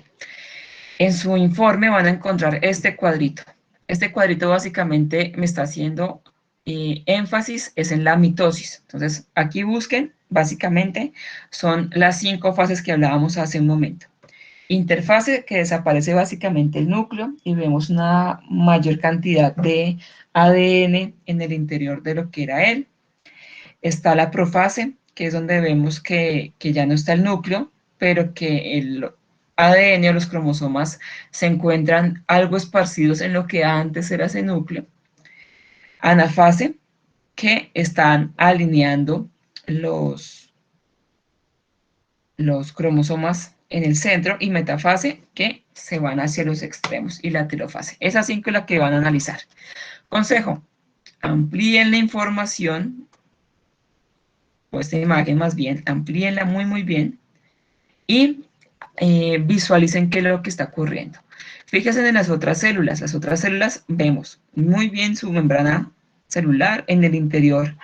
En su informe van a encontrar este cuadrito. Este cuadrito básicamente me está haciendo énfasis es en la mitosis. Entonces, aquí busquen, básicamente, son las 5 fases que hablábamos hace un momento. Interfase, que desaparece básicamente el núcleo y vemos una mayor cantidad de ADN en el interior de lo que era él. Está la profase, que es donde vemos que ya no está el núcleo, pero que el ADN o los cromosomas se encuentran algo esparcidos en lo que antes era ese núcleo. Anafase, que están alineando los cromosomas en el centro, y metafase, que se van hacia los extremos, y la telofase. Esas 5 es la que van a analizar. Consejo: amplíen la información, o esta imagen más bien, amplíenla muy, muy bien, y visualicen qué es lo que está ocurriendo. Fíjense en las otras células. Las otras células vemos muy bien su membrana celular, en el interior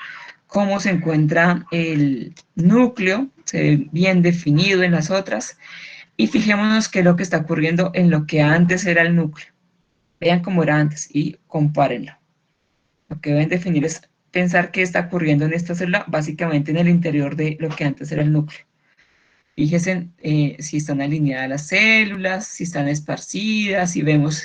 cómo se encuentra el núcleo, se ve bien definido en las otras, y fijémonos qué es lo que está ocurriendo en lo que antes era el núcleo. Vean cómo era antes y compárenlo. Lo que deben definir es pensar qué está ocurriendo en esta célula, básicamente en el interior de lo que antes era el núcleo. Fíjense si están alineadas las células, si están esparcidas, si vemos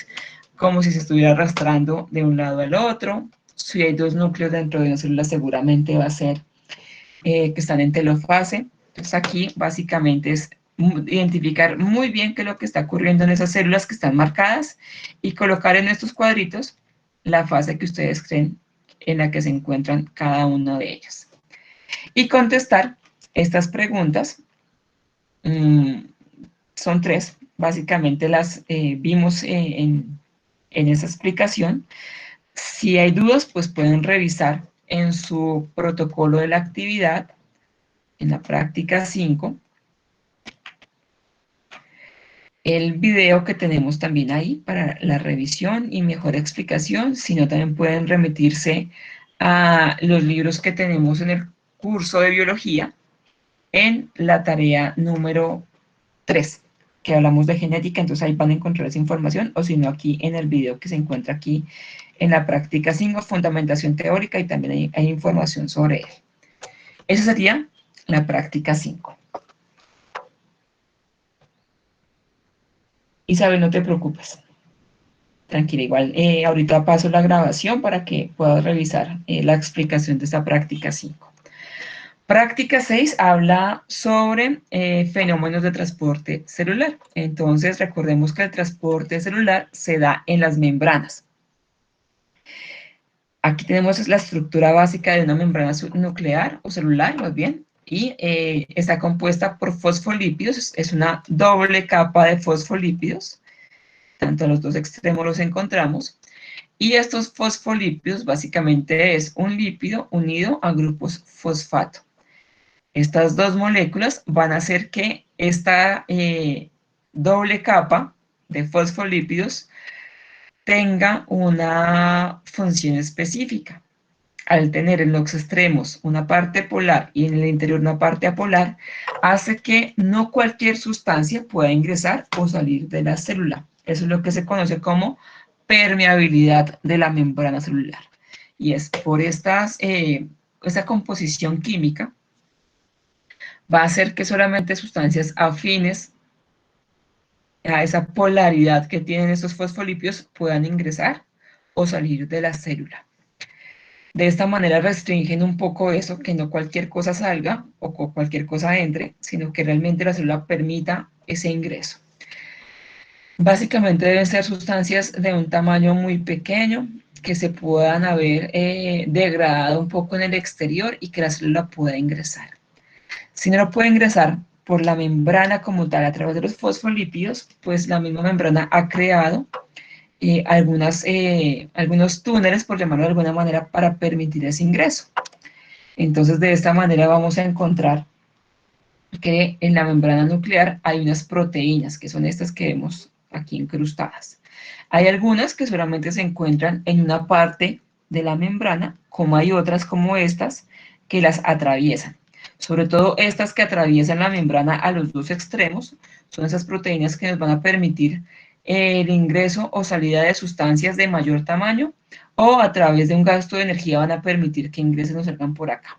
como si se estuviera arrastrando de un lado al otro. Si hay 2 núcleos dentro de una célula, seguramente va a ser que están en telofase. Entonces aquí básicamente es identificar muy bien qué es lo que está ocurriendo en esas células que están marcadas y colocar en estos cuadritos la fase que ustedes creen en la que se encuentran cada uno de ellos. Y contestar estas preguntas. Son 3, básicamente las vimos en esa explicación. Si hay dudas, pues pueden revisar en su protocolo de la actividad, en la práctica 5, el video que tenemos también ahí para la revisión y mejor explicación. Si no, también pueden remitirse a los libros que tenemos en el curso de biología en la tarea número 3, que hablamos de genética. Entonces ahí van a encontrar esa información, o si no, aquí en el video que se encuentra aquí en la práctica 5, fundamentación teórica, y también hay información sobre él. Esa sería la práctica 5. Isabel, no te preocupes. Tranquila, igual ahorita paso la grabación para que puedas revisar la explicación de esta práctica 5. Práctica 6 habla sobre fenómenos de transporte celular. Entonces, recordemos que el transporte celular se da en las membranas. Aquí tenemos la estructura básica de una membrana nuclear o celular, más bien, y está compuesta por fosfolípidos. Es una doble capa de fosfolípidos. Tanto a los 2 extremos los encontramos. Y estos fosfolípidos básicamente es un lípido unido a grupos fosfato. Estas 2 moléculas van a hacer que esta doble capa de fosfolípidos tenga una función específica. Al tener en los extremos una parte polar y en el interior una parte apolar, hace que no cualquier sustancia pueda ingresar o salir de la célula. Eso es lo que se conoce como permeabilidad de la membrana celular. Y es por esta composición química va a hacer que solamente sustancias afines a esa polaridad que tienen estos fosfolípidos puedan ingresar o salir de la célula. De esta manera restringen un poco eso, que no cualquier cosa salga o cualquier cosa entre, sino que realmente la célula permita ese ingreso. Básicamente deben ser sustancias de un tamaño muy pequeño, que se puedan haber degradado un poco en el exterior y que la célula pueda ingresar. Si no lo puede ingresar por la membrana como tal a través de los fosfolípidos, pues la misma membrana ha creado algunos túneles, por llamarlo de alguna manera, para permitir ese ingreso. Entonces, de esta manera vamos a encontrar que en la membrana nuclear hay unas proteínas, que son estas que vemos aquí incrustadas. Hay algunas que solamente se encuentran en una parte de la membrana, como hay otras como estas que las atraviesan. Sobre todo estas que atraviesan la membrana a los 2 extremos, son esas proteínas que nos van a permitir el ingreso o salida de sustancias de mayor tamaño, o a través de un gasto de energía van a permitir que ingresen o salgan por acá.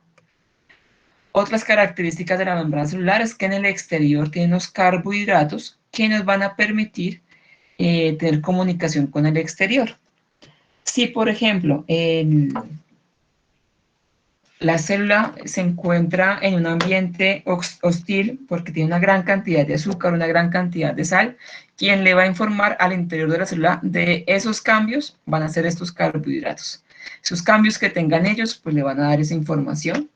Otras características de la membrana celular es que en el exterior tiene unos carbohidratos que nos van a permitir tener comunicación con el exterior. Si, por ejemplo, La célula se encuentra en un ambiente hostil porque tiene una gran cantidad de azúcar, una gran cantidad de sal. Quien le va a informar al interior de la célula de esos cambios van a ser estos carbohidratos. Esos cambios que tengan ellos, pues le van a dar esa información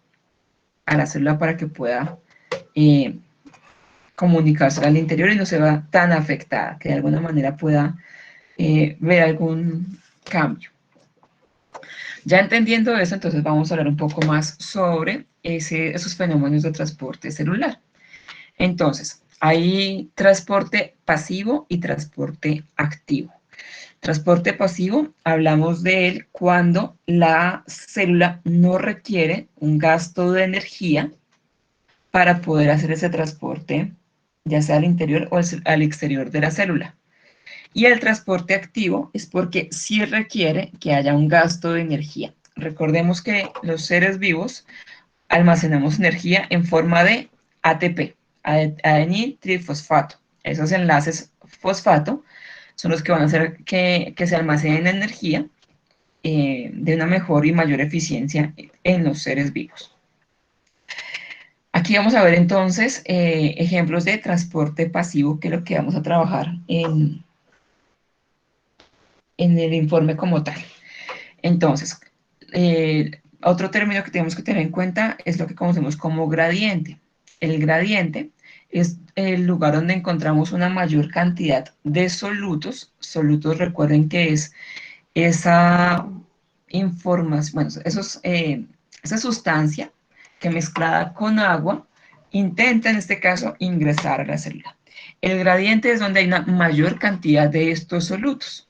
a la célula para que pueda comunicarse al interior y no se vea tan afectada, que de alguna manera pueda ver algún cambio. Ya entendiendo eso, entonces vamos a hablar un poco más sobre esos fenómenos de transporte celular. Entonces, hay transporte pasivo y transporte activo. Transporte pasivo, hablamos de él cuando la célula no requiere un gasto de energía para poder hacer ese transporte, ya sea al interior o al exterior de la célula. Y el transporte activo es porque sí requiere que haya un gasto de energía. Recordemos que los seres vivos almacenamos energía en forma de ATP, adenil trifosfato. Esos enlaces fosfato son los que van a hacer que se almacenen energía de una mejor y mayor eficiencia en los seres vivos. Aquí vamos a ver entonces ejemplos de transporte pasivo, que es lo que vamos a trabajar en el informe como tal. Entonces, otro término que tenemos que tener en cuenta es lo que conocemos como gradiente. El gradiente es el lugar donde encontramos una mayor cantidad de solutos. Solutos, recuerden que es esa información, bueno, esa sustancia que mezclada con agua intenta en este caso ingresar a la célula. El gradiente es donde hay una mayor cantidad de estos solutos.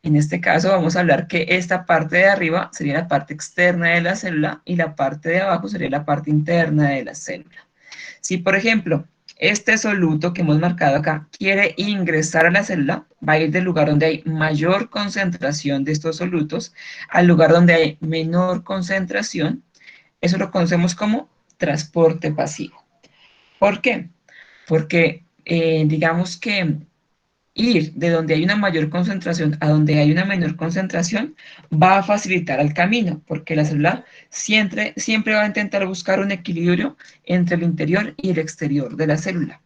En este caso vamos a hablar que esta parte de arriba sería la parte externa de la célula y la parte de abajo sería la parte interna de la célula. Si, por ejemplo, este soluto que hemos marcado acá quiere ingresar a la célula, va a ir del lugar donde hay mayor concentración de estos solutos al lugar donde hay menor concentración. Eso lo conocemos como transporte pasivo. ¿Por qué? Porque digamos que ir de donde hay una mayor concentración a donde hay una menor concentración va a facilitar el camino, porque la célula siempre va a intentar buscar un equilibrio entre el interior y el exterior de la célula.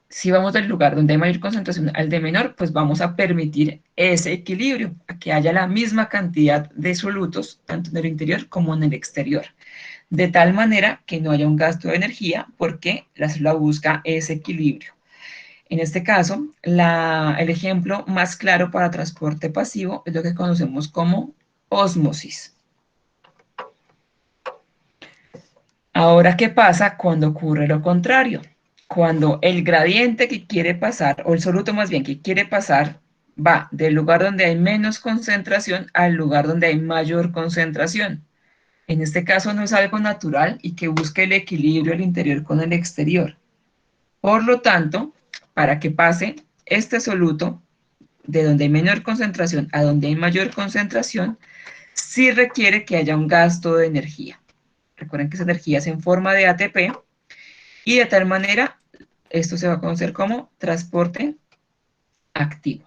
Si vamos del lugar donde hay mayor concentración al de menor, pues vamos a permitir ese equilibrio, a que haya la misma cantidad de solutos, tanto en el interior como en el exterior, de tal manera que no haya un gasto de energía, porque la célula busca ese equilibrio. En este caso, el ejemplo más claro para transporte pasivo es lo que conocemos como ósmosis. Ahora, ¿qué pasa cuando ocurre lo contrario? Cuando el gradiente que quiere pasar, o el soluto más bien que quiere pasar, va del lugar donde hay menos concentración al lugar donde hay mayor concentración. En este caso no es algo natural y que busque el equilibrio del interior con el exterior. Por lo tanto, para que pase este soluto de donde hay menor concentración a donde hay mayor concentración, sí requiere que haya un gasto de energía. Recuerden que esa energía es en forma de ATP y de tal manera esto se va a conocer como transporte activo.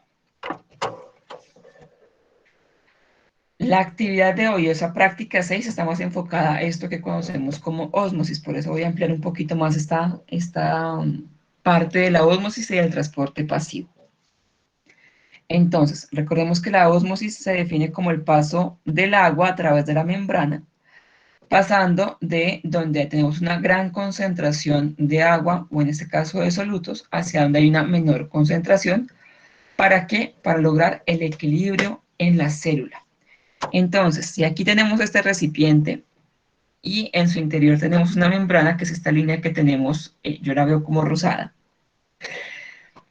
La actividad de hoy, esa práctica 6, está más enfocada a esto que conocemos como ósmosis, por eso voy a ampliar un poquito más esta parte de la ósmosis y del transporte pasivo. Entonces, recordemos que la ósmosis se define como el paso del agua a través de la membrana, pasando de donde tenemos una gran concentración de agua, o en este caso de solutos, hacia donde hay una menor concentración. ¿Para qué? Para lograr el equilibrio en la célula. Entonces, si aquí tenemos este recipiente y en su interior tenemos una membrana, que es esta línea que tenemos, yo la veo como rosada,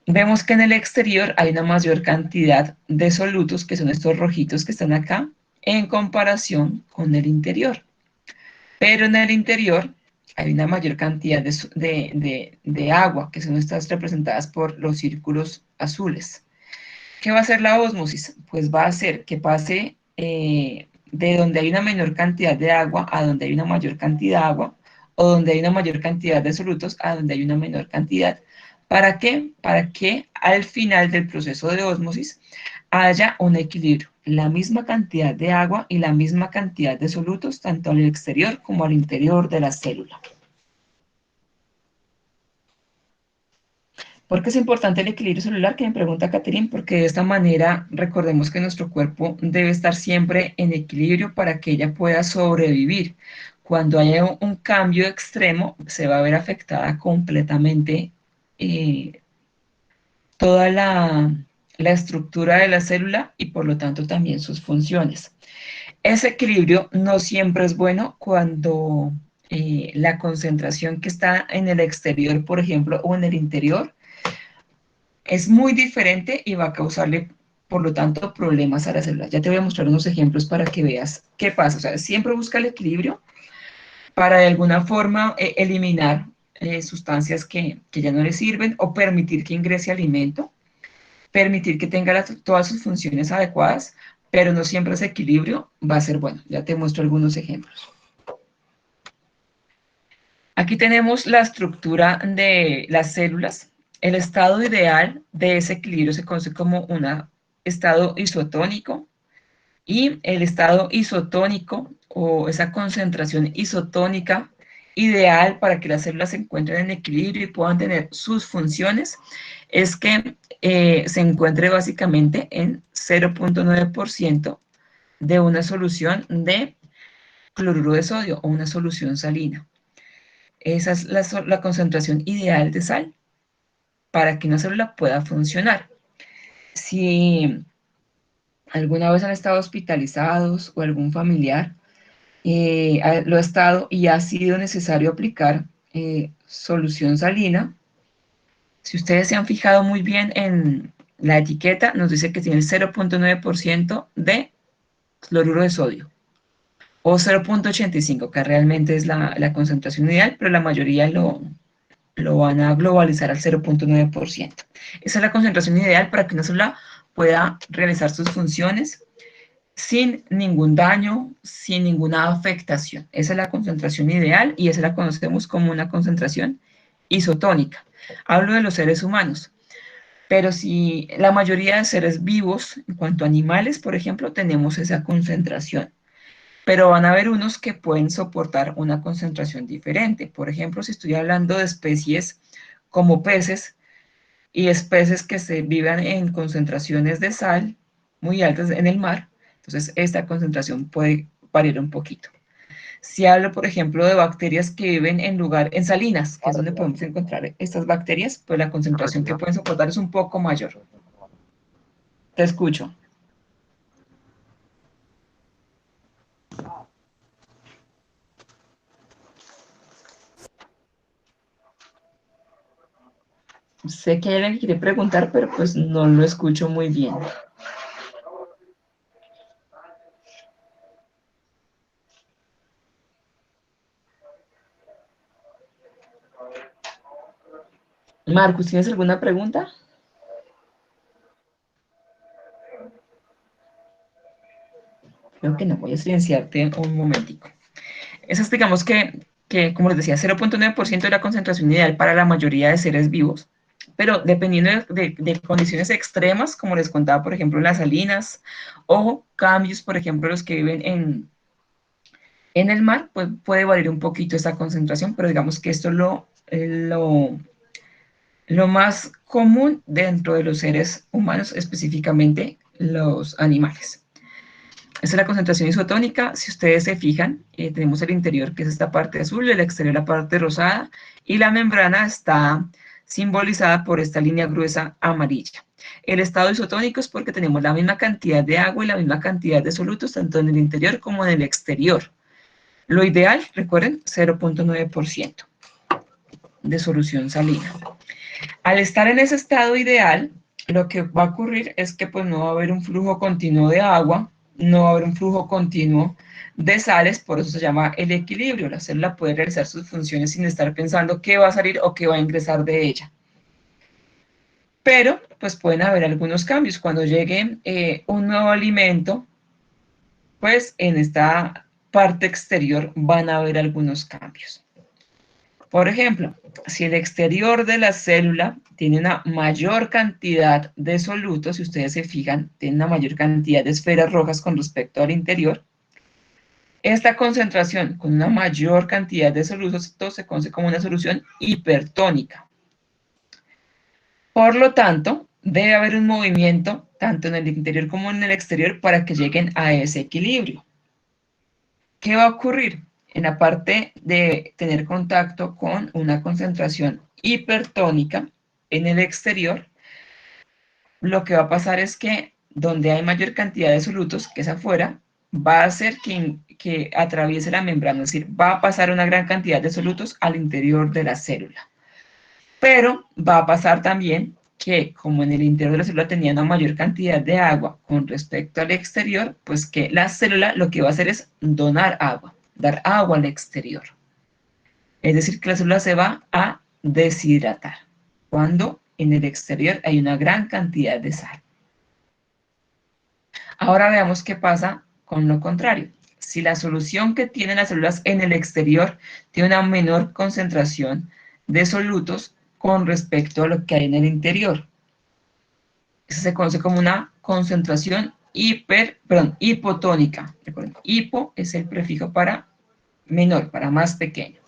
vemos que en el exterior hay una mayor cantidad de solutos, que son estos rojitos que están acá, en comparación con el interior. Pero en el interior hay una mayor cantidad de agua, que son estas representadas por los círculos azules. ¿Qué va a hacer la ósmosis? Pues va a hacer que pase de donde hay una menor cantidad de agua a donde hay una mayor cantidad de agua, o donde hay una mayor cantidad de solutos a donde hay una menor cantidad. ¿Para qué? Para que al final del proceso de ósmosis haya un equilibrio, la misma cantidad de agua y la misma cantidad de solutos, tanto al exterior como al interior de la célula. ¿Por qué es importante el equilibrio celular? Que me pregunta Catherine, porque de esta manera recordemos que nuestro cuerpo debe estar siempre en equilibrio para que ella pueda sobrevivir. Cuando haya un cambio extremo, se va a ver afectada completamente eh, toda la estructura de la célula y por lo tanto también sus funciones. Ese equilibrio no siempre es bueno cuando la concentración que está en el exterior, por ejemplo, o en el interior, es muy diferente y va a causarle, por lo tanto, problemas a la célula. Ya te voy a mostrar unos ejemplos para que veas qué pasa. O sea, siempre busca el equilibrio para de alguna forma eliminar sustancias que ya no le sirven o permitir que ingrese alimento, permitir que tenga todas sus funciones adecuadas, pero no siempre ese equilibrio va a ser bueno. Ya te muestro algunos ejemplos. Aquí tenemos la estructura de las células. El estado ideal de ese equilibrio se conoce como un estado isotónico, y el estado isotónico o esa concentración isotónica ideal para que las células se encuentren en equilibrio y puedan tener sus funciones es que se encuentre básicamente en 0.9% de una solución de cloruro de sodio o una solución salina. Esa es la concentración ideal de sal para que una célula pueda funcionar. Si alguna vez han estado hospitalizados o algún familiar lo ha estado y ha sido necesario aplicar solución salina, si ustedes se han fijado muy bien en la etiqueta, nos dice que tiene el 0.9% de cloruro de sodio o 0.85, que realmente es la concentración ideal, pero la mayoría lo van a globalizar al 0.9%. Esa es la concentración ideal para que una célula pueda realizar sus funciones sin ningún daño, sin ninguna afectación. Esa es la concentración ideal y esa la conocemos como una concentración isotónica. Hablo de los seres humanos, pero si la mayoría de seres vivos, en cuanto a animales, por ejemplo, tenemos esa concentración. Pero van a haber unos que pueden soportar una concentración diferente. Por ejemplo, si estoy hablando de especies como peces y especies que se vivan en concentraciones de sal muy altas en el mar, entonces esta concentración puede variar un poquito. Si hablo, por ejemplo, de bacterias que viven en salinas, que es donde podemos encontrar estas bacterias, pues la concentración que pueden soportar es un poco mayor. Te escucho. Sé que hay alguien que quiere preguntar, pero pues no lo escucho muy bien. Marcus, ¿tienes alguna pregunta? Creo que no, voy a silenciarte un momentico. Esas, digamos que como les decía, 0.9% es la concentración ideal para la mayoría de seres vivos, pero dependiendo de condiciones extremas, como les contaba, por ejemplo, las salinas, o cambios, por ejemplo, los que viven en el mar, pues puede variar un poquito esa concentración, pero digamos que esto es lo más común dentro de los seres humanos, específicamente los animales. Esa es la concentración isotónica. Si ustedes se fijan, tenemos el interior, que es esta parte azul, el exterior, la parte rosada, y la membrana está simbolizada por esta línea gruesa amarilla. El estado isotónico es porque tenemos la misma cantidad de agua y la misma cantidad de solutos, tanto en el interior como en el exterior. Lo ideal, recuerden, 0.9% de solución salina. Al estar en ese estado ideal, lo que va a ocurrir es que pues no va a haber un flujo continuo de agua, no va a haber un flujo continuo de sales, por eso se llama el equilibrio. La célula puede realizar sus funciones sin estar pensando qué va a salir o qué va a ingresar de ella. Pero pues pueden haber algunos cambios. Cuando llegue un nuevo alimento, pues en esta parte exterior van a haber algunos cambios. Por ejemplo, si el exterior de la célula tiene una mayor cantidad de solutos, si ustedes se fijan, tiene una mayor cantidad de esferas rojas con respecto al interior, esta concentración con una mayor cantidad de solutos se conoce como una solución hipertónica. Por lo tanto, debe haber un movimiento tanto en el interior como en el exterior para que lleguen a ese equilibrio. ¿Qué va a ocurrir? En la parte de tener contacto con una concentración hipertónica en el exterior, lo que va a pasar es que donde hay mayor cantidad de solutos, que es afuera, va a hacer que atraviese la membrana, es decir, va a pasar una gran cantidad de solutos al interior de la célula. Pero va a pasar también que como en el interior de la célula tenía una mayor cantidad de agua con respecto al exterior, pues que la célula lo que va a hacer es donar agua, dar agua al exterior. Es decir, que la célula se va a deshidratar cuando en el exterior hay una gran cantidad de sal. Ahora veamos qué pasa con lo contrario. Si la solución que tienen las células en el exterior tiene una menor concentración de solutos con respecto a lo que hay en el interior. Eso se conoce como una concentración hipotónica. Recuerden, hipo es el prefijo para menor, para más pequeño.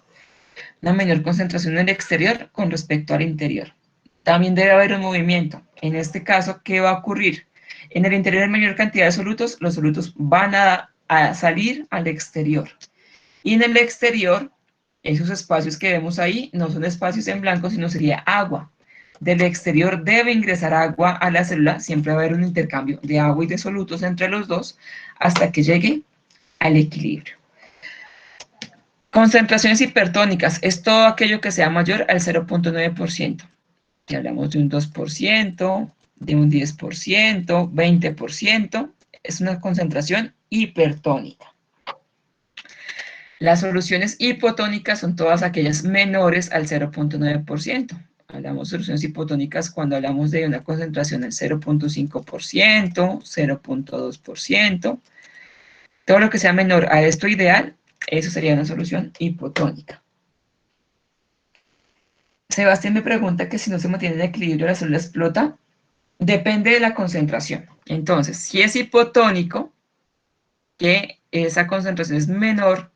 Una menor concentración en el exterior con respecto al interior. También debe haber un movimiento. En este caso, ¿qué va a ocurrir? En el interior hay mayor cantidad de solutos, los solutos van a salir al exterior. Y en el exterior, esos espacios que vemos ahí no son espacios en blanco, sino sería agua. Del exterior debe ingresar agua a la célula, siempre va a haber un intercambio de agua y de solutos entre los dos, hasta que llegue al equilibrio. Concentraciones hipertónicas es todo aquello que sea mayor al 0.9%. Si hablamos de un 2%, de un 10%, 20%, es una concentración hipertónica. Las soluciones hipotónicas son todas aquellas menores al 0.9%. Hablamos de soluciones hipotónicas cuando hablamos de una concentración del 0.5%, 0.2%. Todo lo que sea menor a esto ideal, eso sería una solución hipotónica. Sebastián me pregunta que si no se mantiene en equilibrio la célula explota. Depende de la concentración. Entonces, si es hipotónico, que esa concentración es menor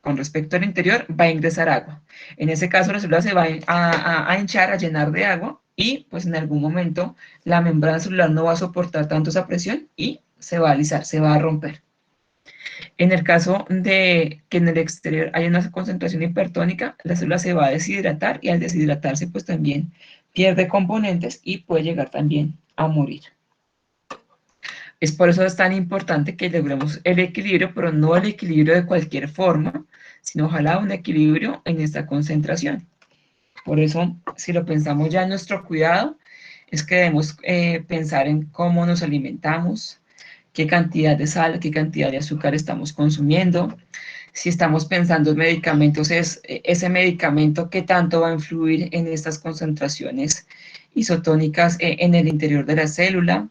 con respecto al interior, va a ingresar agua. En ese caso, la célula se va a hinchar, a llenar de agua, y pues en algún momento la membrana celular no va a soportar tanto esa presión y se va a alisar, se va a romper. En el caso de que en el exterior hay una concentración hipertónica, la célula se va a deshidratar y al deshidratarse pues también pierde componentes y puede llegar también a morir. Es por eso es tan importante que logremos el equilibrio, pero no el equilibrio de cualquier forma, sino ojalá un equilibrio en esta concentración. Por eso, si lo pensamos ya en nuestro cuidado, es que debemos pensar en cómo nos alimentamos, qué cantidad de sal, qué cantidad de azúcar estamos consumiendo. Si estamos pensando en medicamentos, es ese medicamento qué tanto va a influir en estas concentraciones isotónicas en el interior de la célula.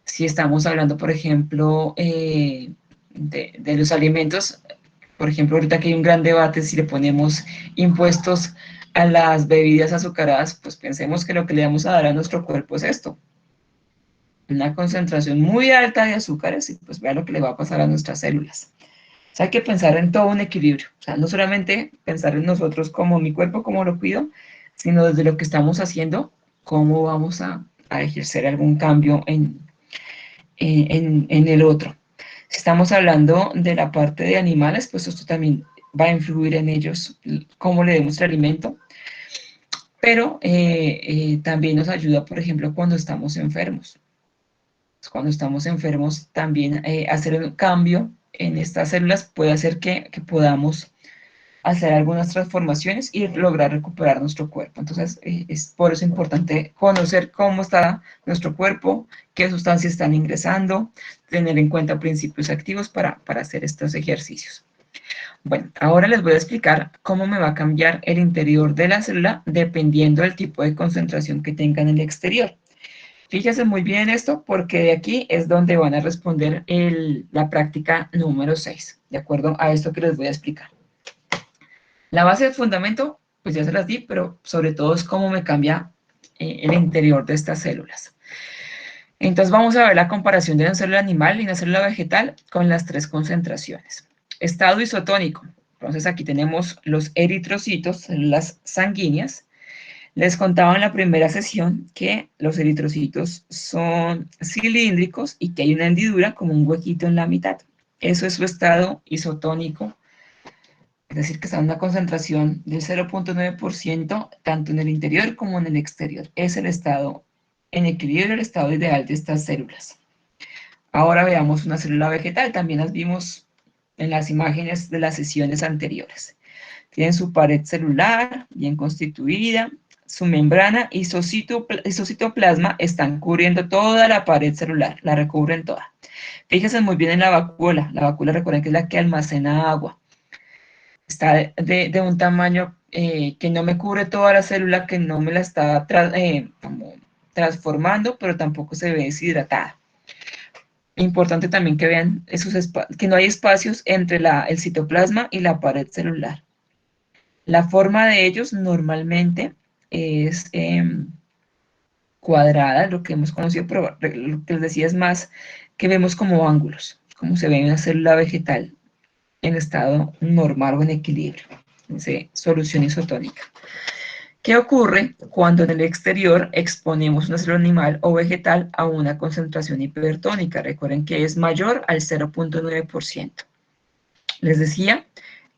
Si estamos hablando, por ejemplo, de los alimentos, por ejemplo, ahorita que hay un gran debate si le ponemos impuestos a las bebidas azucaradas, pues pensemos que lo que le vamos a dar a nuestro cuerpo es esto, una concentración muy alta de azúcares, y pues vea lo que le va a pasar a nuestras células. O sea, hay que pensar en todo un equilibrio, o sea, no solamente pensar en nosotros como mi cuerpo, cómo lo cuido, sino desde lo que estamos haciendo, cómo vamos a ejercer algún cambio en el otro. Si estamos hablando de la parte de animales, pues esto también va a influir en ellos, cómo le demos el alimento, pero también nos ayuda, por ejemplo, cuando estamos enfermos. Cuando estamos enfermos, también hacer un cambio en estas células puede hacer que podamos hacer algunas transformaciones y lograr recuperar nuestro cuerpo. Entonces, es por eso importante conocer cómo está nuestro cuerpo, qué sustancias están ingresando, tener en cuenta principios activos para hacer estos ejercicios. Bueno, ahora les voy a explicar cómo me va a cambiar el interior de la célula dependiendo del tipo de concentración que tenga en el exterior. Fíjense muy bien esto porque de aquí es donde van a responder la práctica número 6, de acuerdo a esto que les voy a explicar. La base del fundamento pues ya se las di, pero sobre todo es cómo me cambia el interior de estas células. Entonces vamos a ver la comparación de una célula animal y una célula vegetal con las tres concentraciones. Estado isotónico. Entonces aquí tenemos los eritrocitos, células sanguíneas. Les contaba en la primera sesión que los eritrocitos son cilíndricos y que hay una hendidura como un huequito en la mitad. Eso es su estado isotónico, es decir, que está en una concentración del 0,9% tanto en el interior como en el exterior. Es el estado en equilibrio, el estado ideal de estas células. Ahora veamos una célula vegetal, también las vimos en las imágenes de las sesiones anteriores. Tienen su pared celular bien constituida, su membrana y su citoplasma están cubriendo toda la pared celular, la recubren toda. Fíjense muy bien en la vacuola. La vacuola, recuerden que es la que almacena agua. Está de un tamaño que no me cubre toda la célula, que no me la está como transformando, pero tampoco se ve deshidratada. Importante también que vean que no hay espacios entre el citoplasma y la pared celular. La forma de ellos normalmente es cuadrada, lo que hemos conocido, pero lo que les decía es más que vemos como ángulos, como se ve en una célula vegetal en estado normal o en equilibrio, en solución isotónica. ¿Qué ocurre cuando en el exterior exponemos una célula animal o vegetal a una concentración hipertónica? Recuerden que es mayor al 0,9%. Les decía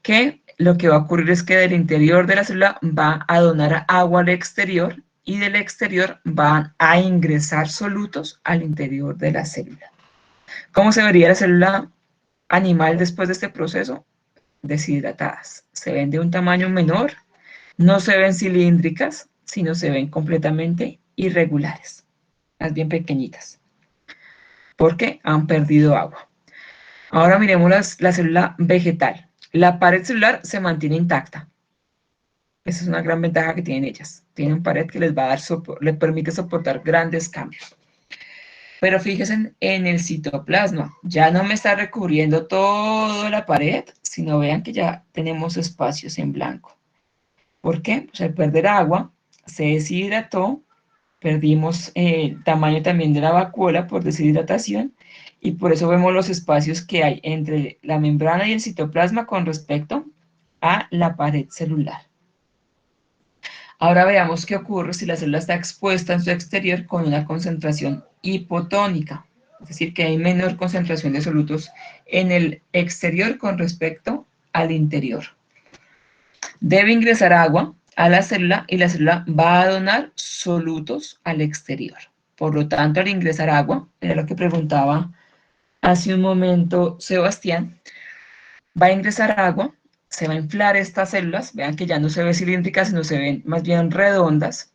que lo que va a ocurrir es que del interior de la célula va a donar agua al exterior y del exterior van a ingresar solutos al interior de la célula. ¿Cómo se vería la célula animal después de este proceso? Deshidratadas. Se ven de un tamaño menor, no se ven cilíndricas, sino se ven completamente irregulares, más bien pequeñitas, porque han perdido agua. Ahora miremos la célula vegetal. La pared celular se mantiene intacta. Esa es una gran ventaja que tienen ellas. Tienen pared que les va a dar les permite soportar grandes cambios. Pero fíjense en el citoplasma. Ya no me está recubriendo toda la pared, sino vean que ya tenemos espacios en blanco. ¿Por qué? Pues al perder agua, se deshidrató, perdimos el tamaño también de la vacuola por deshidratación, y por eso vemos los espacios que hay entre la membrana y el citoplasma con respecto a la pared celular. Ahora veamos qué ocurre si la célula está expuesta en su exterior con una concentración hipotónica, es decir, que hay menor concentración de solutos en el exterior con respecto al interior. Debe ingresar agua a la célula y la célula va a donar solutos al exterior. Por lo tanto, al ingresar agua, era lo que preguntaba hace un momento Sebastián, va a ingresar agua, se va a inflar estas células, vean que ya no se ve cilíndricas, sino se ven más bien redondas,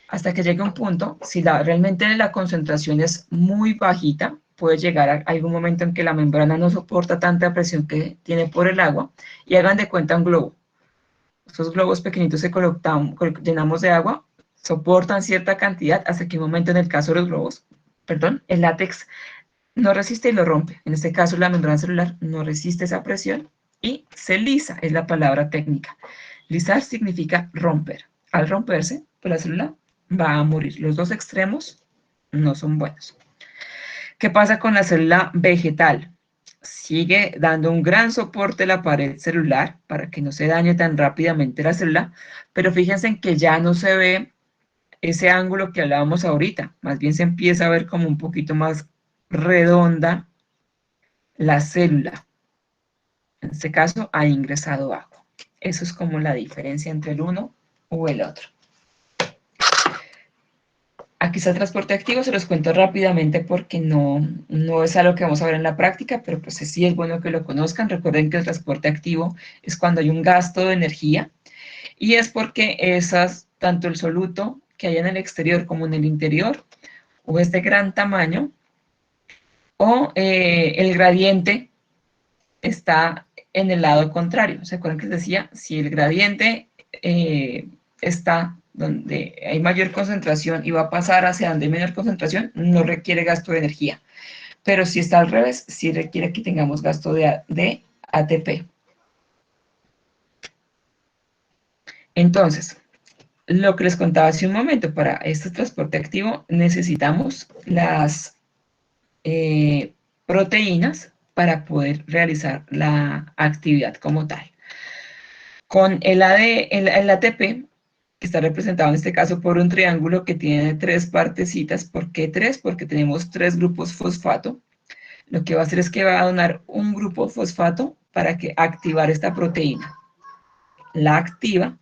hasta que llegue un punto, si realmente la concentración es muy bajita, puede llegar a algún momento en que la membrana no soporta tanta presión que tiene por el agua, y hagan de cuenta un globo. Estos globos pequeñitos se llenamos de agua, soportan cierta cantidad hasta que un momento, en el caso de los globos, el látex no resiste y lo rompe. En este caso, la membrana celular no resiste esa presión y se lisa, es la palabra técnica. Lisar significa romper. Al romperse, pues la célula va a morir. Los dos extremos no son buenos. ¿Qué pasa con la célula vegetal? Sigue dando un gran soporte a la pared celular para que no se dañe tan rápidamente la célula, pero fíjense en que ya no se ve ese ángulo que hablábamos ahorita, más bien se empieza a ver como un poquito más redonda la célula. En este caso ha ingresado agua. Eso es como la diferencia entre el uno o el otro. Aquí está el transporte activo, se los cuento rápidamente porque no es algo que vamos a ver en la práctica, pero pues sí es bueno que lo conozcan. Recuerden que el transporte activo es cuando hay un gasto de energía, y es porque tanto el soluto que hay en el exterior como en el interior, o es de gran tamaño, o el gradiente está en el lado contrario. ¿Se acuerdan que les decía? Si el gradiente está donde hay mayor concentración y va a pasar hacia donde hay menor concentración, no requiere gasto de energía. Pero si está al revés, sí requiere que tengamos gasto de ATP. Entonces, lo que les contaba hace un momento, para este transporte activo necesitamos las proteínas para poder realizar la actividad como tal. Con el ATP, que está representado en este caso por un triángulo que tiene 3 partecitas. ¿Por qué 3? Porque tenemos 3 grupos fosfato. Lo que va a hacer es que va a donar un grupo fosfato para que activar esta proteína. La activa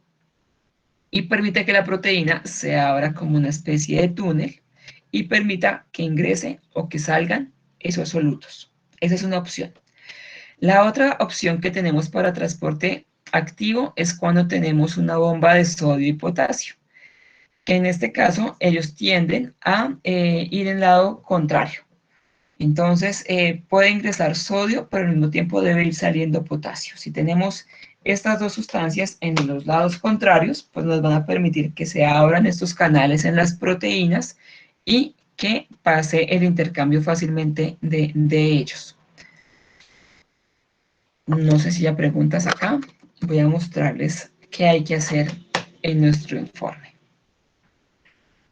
y permite que la proteína se abra como una especie de túnel y permita que ingrese o que salgan esos solutos. Esa es una opción. La otra opción que tenemos para transporte activo es cuando tenemos una bomba de sodio y potasio, que en este caso ellos tienden a ir en lado contrario. Entonces puede ingresar sodio, pero al mismo tiempo debe ir saliendo potasio. Si tenemos estas dos sustancias en los lados contrarios, pues nos van a permitir que se abran estos canales en las proteínas y que pase el intercambio fácilmente de ellos. No sé si hay preguntas acá. Voy a mostrarles qué hay que hacer en nuestro informe.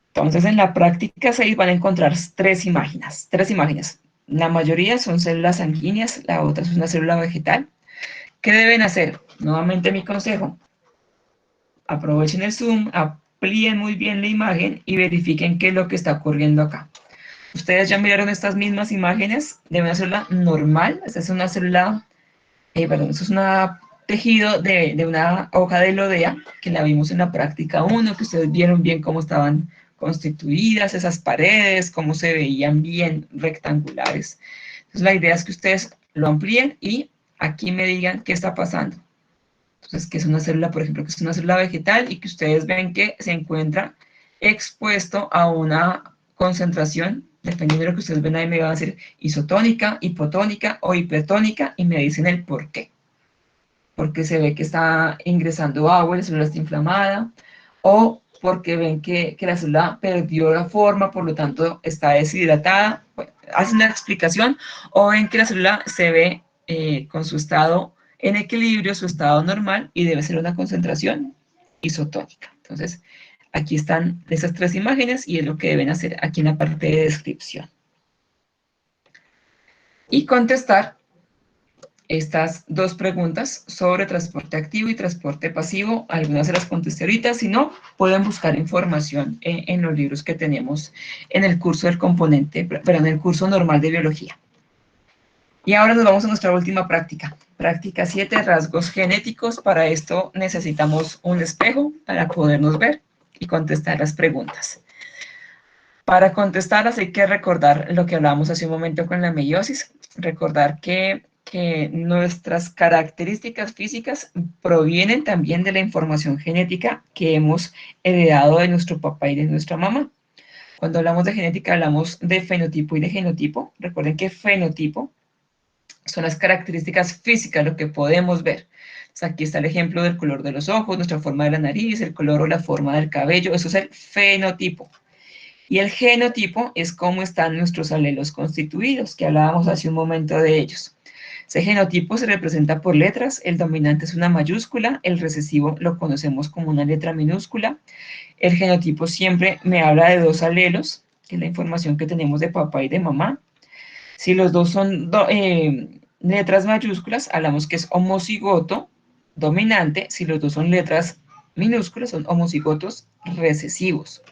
Entonces, en la práctica 6 van a encontrar tres imágenes. La mayoría son células sanguíneas, la otra es una célula vegetal. ¿Qué deben hacer? Nuevamente mi consejo. Aprovechen el zoom, amplíen muy bien la imagen y verifiquen qué es lo que está ocurriendo acá. Ustedes ya miraron estas mismas imágenes de una célula normal. Esta es una célula, esto es un tejido de una hoja de lodea, que la vimos en la práctica 1, que ustedes vieron bien cómo estaban constituidas esas paredes, cómo se veían bien rectangulares. Entonces la idea es que ustedes lo amplíen y aquí me digan qué está pasando. Entonces, que es una célula, por ejemplo, que es una célula vegetal y que ustedes ven que se encuentra expuesto a una concentración, dependiendo de lo que ustedes ven ahí, me va a decir isotónica, hipotónica o hipertónica, y me dicen el por qué. Porque se ve que está ingresando agua y la célula está inflamada, o porque ven que la célula perdió la forma, por lo tanto está deshidratada. Bueno, hacen una explicación, o ven que la célula se ve con su estado en equilibrio, su estado normal, y debe ser una concentración isotónica. Entonces, aquí están esas tres imágenes y es lo que deben hacer aquí en la parte de descripción. Y contestar estas dos preguntas sobre transporte activo y transporte pasivo. Algunas se las contesté ahorita, si no, pueden buscar información en los libros que tenemos en el curso del componente, perdón, en el curso normal de biología. Y ahora nos vamos a nuestra última práctica. Práctica 7, rasgos genéticos. Para esto necesitamos un espejo para podernos ver y contestar las preguntas. Para contestarlas hay que recordar lo que hablábamos hace un momento con la meiosis, recordar que nuestras características físicas provienen también de la información genética que hemos heredado de nuestro papá y de nuestra mamá. Cuando hablamos de genética hablamos de fenotipo y de genotipo. Recuerden que fenotipo son las características físicas, lo que podemos ver. Entonces aquí está el ejemplo del color de los ojos, nuestra forma de la nariz, el color o la forma del cabello, eso es el fenotipo. Y el genotipo es cómo están nuestros alelos constituidos, que hablábamos hace un momento de ellos. Ese genotipo se representa por letras, el dominante es una mayúscula, el recesivo lo conocemos como una letra minúscula. El genotipo siempre me habla de dos alelos, que es la información que tenemos de papá y de mamá. Si los dos son letras mayúsculas, hablamos que es homocigoto dominante. Si los dos son letras minúsculas, son homocigotos recesivos.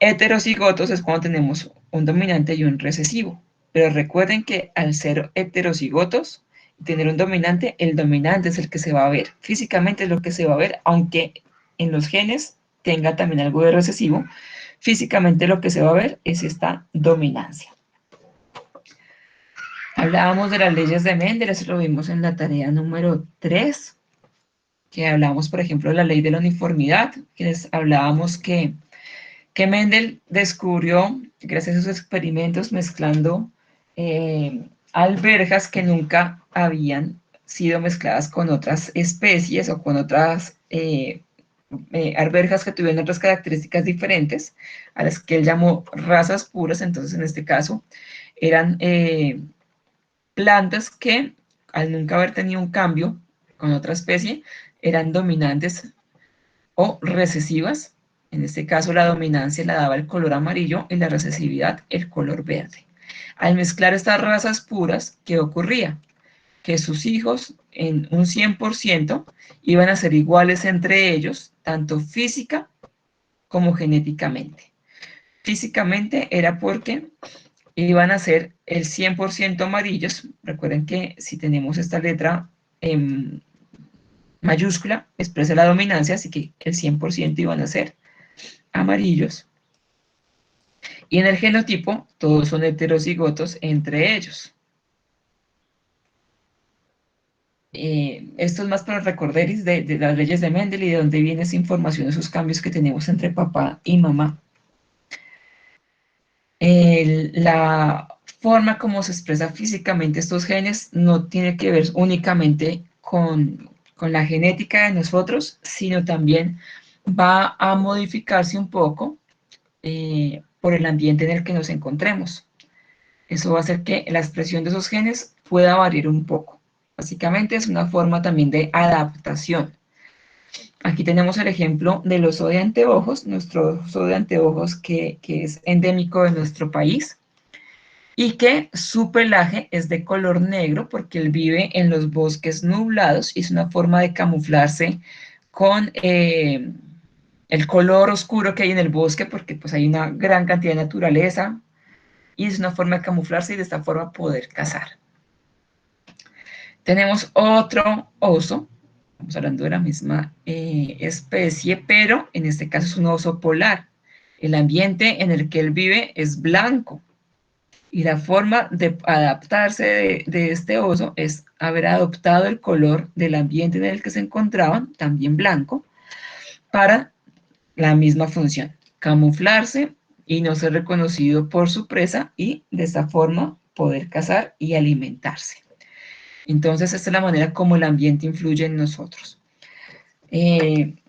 Heterocigotos es cuando tenemos un dominante y un recesivo. Pero recuerden que al ser heterocigotos y tener un dominante, el dominante es el que se va a ver. Físicamente es lo que se va a ver, aunque en los genes tenga también algo de recesivo. Físicamente lo que se va a ver es esta dominancia. Hablábamos de las leyes de Mendel, eso lo vimos en la tarea número 3, que hablábamos, por ejemplo, de la ley de la uniformidad, que les hablábamos que Mendel descubrió, gracias a sus experimentos, mezclando alberjas que nunca habían sido mezcladas con otras especies o con otras alberjas que tuvieron otras características diferentes, a las que él llamó razas puras. Entonces, en este caso, eran plantas que, al nunca haber tenido un cambio con otra especie, eran dominantes o recesivas. En este caso, la dominancia la daba el color amarillo y la recesividad el color verde. Al mezclar estas razas puras, ¿qué ocurría? Que sus hijos, en un 100%, iban a ser iguales entre ellos, tanto física como genéticamente. Físicamente era porque iban a ser el 100% amarillos. Recuerden que si tenemos esta letra mayúscula, expresa la dominancia, así que el 100% iban a ser amarillos. Y en el genotipo, todos son heterocigotos entre ellos. Esto es más para recorderis de las leyes de Mendel y de dónde viene esa información, esos cambios que tenemos entre papá y mamá. La forma como se expresa físicamente estos genes no tiene que ver únicamente con la genética de nosotros, sino también va a modificarse un poco por el ambiente en el que nos encontremos. Eso va a hacer que la expresión de esos genes pueda variar un poco. Básicamente es una forma también de adaptación. Aquí tenemos el ejemplo del oso de anteojos, nuestro oso de anteojos que es endémico de nuestro país y que su pelaje es de color negro porque él vive en los bosques nublados y es una forma de camuflarse con el color oscuro que hay en el bosque porque pues hay una gran cantidad de naturaleza y es una forma de camuflarse y de esta forma poder cazar. Tenemos otro oso, estamos hablando de la misma especie, pero en este caso es un oso polar. El ambiente en el que él vive es blanco y la forma de adaptarse de este oso es haber adoptado el color del ambiente en el que se encontraban, también blanco, para la misma función, camuflarse y no ser reconocido por su presa y de esta forma poder cazar y alimentarse. Entonces, esta es la manera como el ambiente influye en nosotros.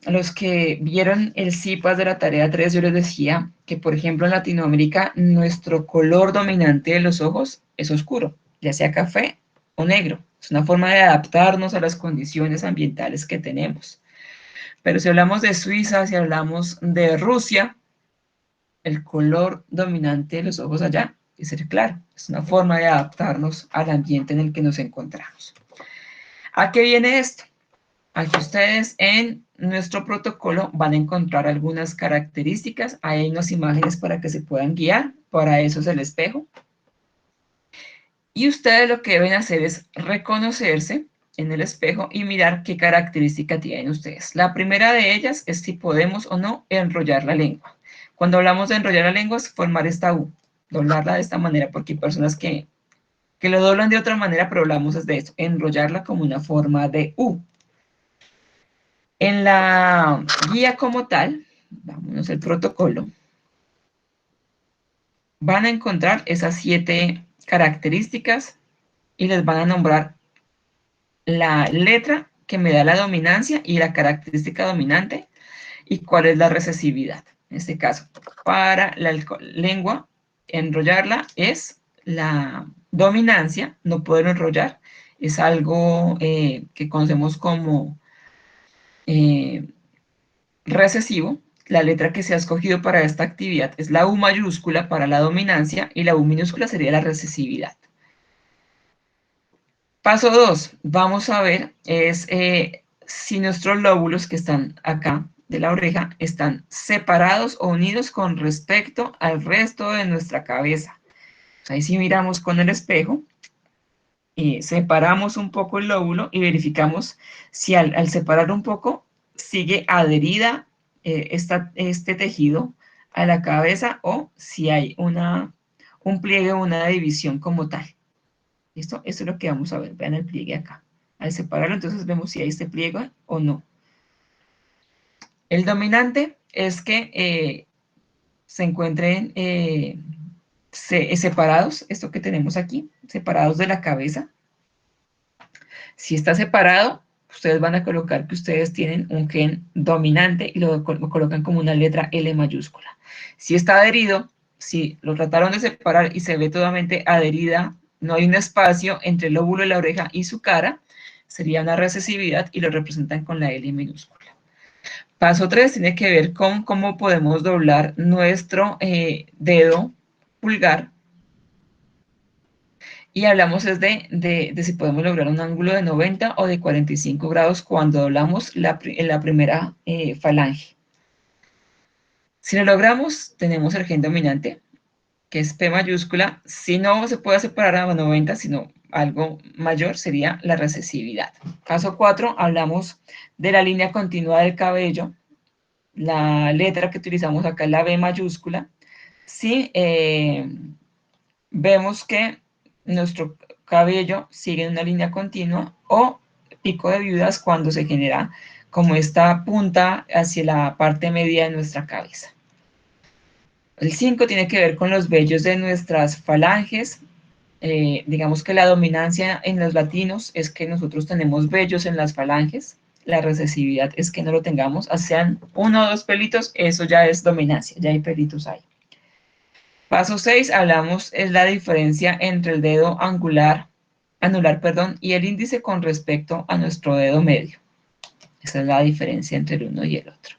Los que vieron el CIPAS de la tarea 3, yo les decía que, por ejemplo, en Latinoamérica, nuestro color dominante de los ojos es oscuro, ya sea café o negro. Es una forma de adaptarnos a las condiciones ambientales que tenemos. Pero si hablamos de Suiza, si hablamos de Rusia, el color dominante de los ojos allá es el claro. Es una forma de adaptarnos al ambiente en el que nos encontramos. ¿A qué viene esto? Aquí ustedes en nuestro protocolo van a encontrar algunas características. Hay unas imágenes para que se puedan guiar. Para eso es el espejo. Y ustedes lo que deben hacer es reconocerse en el espejo y mirar qué característica tienen ustedes. La primera de ellas es si podemos o no enrollar la lengua. Cuando hablamos de enrollar la lengua es formar esta U, doblarla de esta manera, porque hay personas que lo doblan de otra manera, pero hablamos de eso, enrollarla como una forma de U. En la guía como tal, vámonos al protocolo, van a encontrar esas 7 características y les van a nombrar la letra que me da la dominancia y la característica dominante y cuál es la recesividad. En este caso, para la lengua, enrollarla es la dominancia, no poder enrollar, es algo que conocemos como recesivo. La letra que se ha escogido para esta actividad es la U mayúscula para la dominancia y la U minúscula sería la recesividad. Paso 2, vamos a ver es si nuestros lóbulos que están acá de la oreja están separados o unidos con respecto al resto de nuestra cabeza. Ahí sí miramos con el espejo, separamos un poco el lóbulo y verificamos si al separar un poco sigue adherida este tejido a la cabeza o si hay un pliegue o una división como tal. ¿Listo? Eso es lo que vamos a ver. Vean el pliegue acá. Al separarlo, entonces vemos si hay este pliegue o no. El dominante es que se encuentren separados, esto que tenemos aquí, separados de la cabeza. Si está separado, ustedes van a colocar que ustedes tienen un gen dominante y lo colocan como una letra L mayúscula. Si está adherido, si lo trataron de separar y se ve totalmente adherida, no hay un espacio entre el lóbulo de la oreja y su cara, sería una recesividad y lo representan con la L minúscula. Paso 3 tiene que ver con cómo podemos doblar nuestro dedo pulgar. Y hablamos es de si podemos lograr un ángulo de 90 o de 45 grados cuando doblamos en la primera falange. Si lo logramos, tenemos el gen dominante, que es P mayúscula. Si no se puede separar a 90, sino algo mayor, sería la recesividad. Caso 4, hablamos de la línea continua del cabello. La letra que utilizamos acá es la B mayúscula. Si vemos que nuestro cabello sigue en una línea continua, o pico de viudas cuando se genera como esta punta hacia la parte media de nuestra cabeza. El 5 tiene que ver con los vellos de nuestras falanges. Digamos que la dominancia en los latinos es que nosotros tenemos vellos en las falanges. La recesividad es que no lo tengamos, sean 1 o 2 pelitos, eso ya es dominancia, ya hay pelitos ahí. Paso 6, hablamos, es la diferencia entre el dedo anular, y el índice con respecto a nuestro dedo medio. Esa es la diferencia entre el uno y el otro.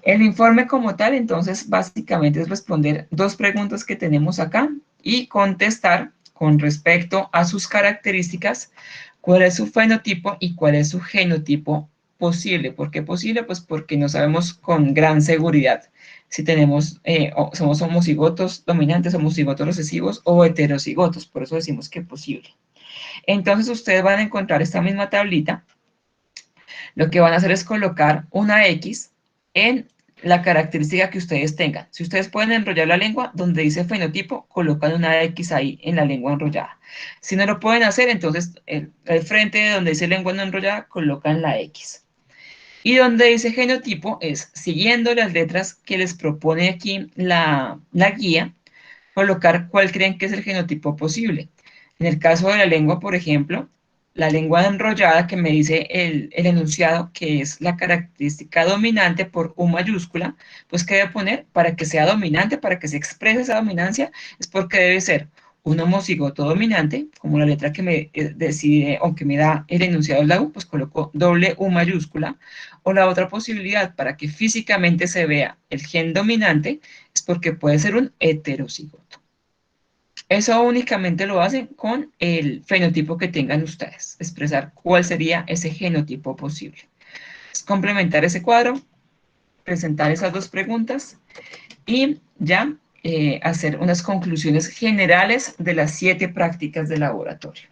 El informe como tal, entonces, básicamente es responder 2 preguntas que tenemos acá y contestar con respecto a sus características, cuál es su fenotipo y cuál es su genotipo posible. ¿Por qué posible? Pues porque no sabemos con gran seguridad si tenemos, somos homocigotos dominantes, homocigotos recesivos o heterocigotos. Por eso decimos que posible. Entonces, ustedes van a encontrar esta misma tablita. Lo que van a hacer es colocar una X en la característica que ustedes tengan. Si ustedes pueden enrollar la lengua, donde dice fenotipo, colocan una X ahí en la lengua enrollada. Si no lo pueden hacer, entonces al frente de donde dice lengua no enrollada, colocan la X. Y donde dice genotipo es, siguiendo las letras que les propone aquí la guía, colocar cuál creen que es el genotipo posible. En el caso de la lengua, por ejemplo, la lengua enrollada que me dice el enunciado, que es la característica dominante por U mayúscula, pues ¿qué debe poner? Para que sea dominante, para que se exprese esa dominancia, es porque debe ser un homocigoto dominante, como la letra que me decide o que me da el enunciado de la U, pues coloco doble U mayúscula. O la otra posibilidad, para que físicamente se vea el gen dominante, es porque puede ser un heterocigoto. Eso únicamente lo hacen con el fenotipo que tengan ustedes, expresar cuál sería ese genotipo posible. Es complementar ese cuadro, presentar esas 2 preguntas y ya hacer unas conclusiones generales de las 7 prácticas de laboratorio.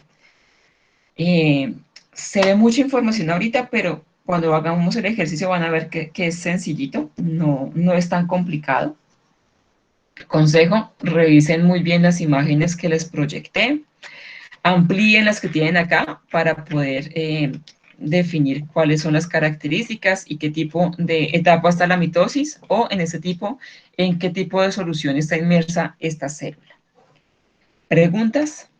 Se ve mucha información ahorita, pero cuando hagamos el ejercicio van a ver que es sencillito, no es tan complicado. Consejo, revisen muy bien las imágenes que les proyecté, amplíen las que tienen acá para poder definir cuáles son las características y qué tipo de etapa está la mitosis, o en ese tipo, en qué tipo de solución está inmersa esta célula. ¿Preguntas?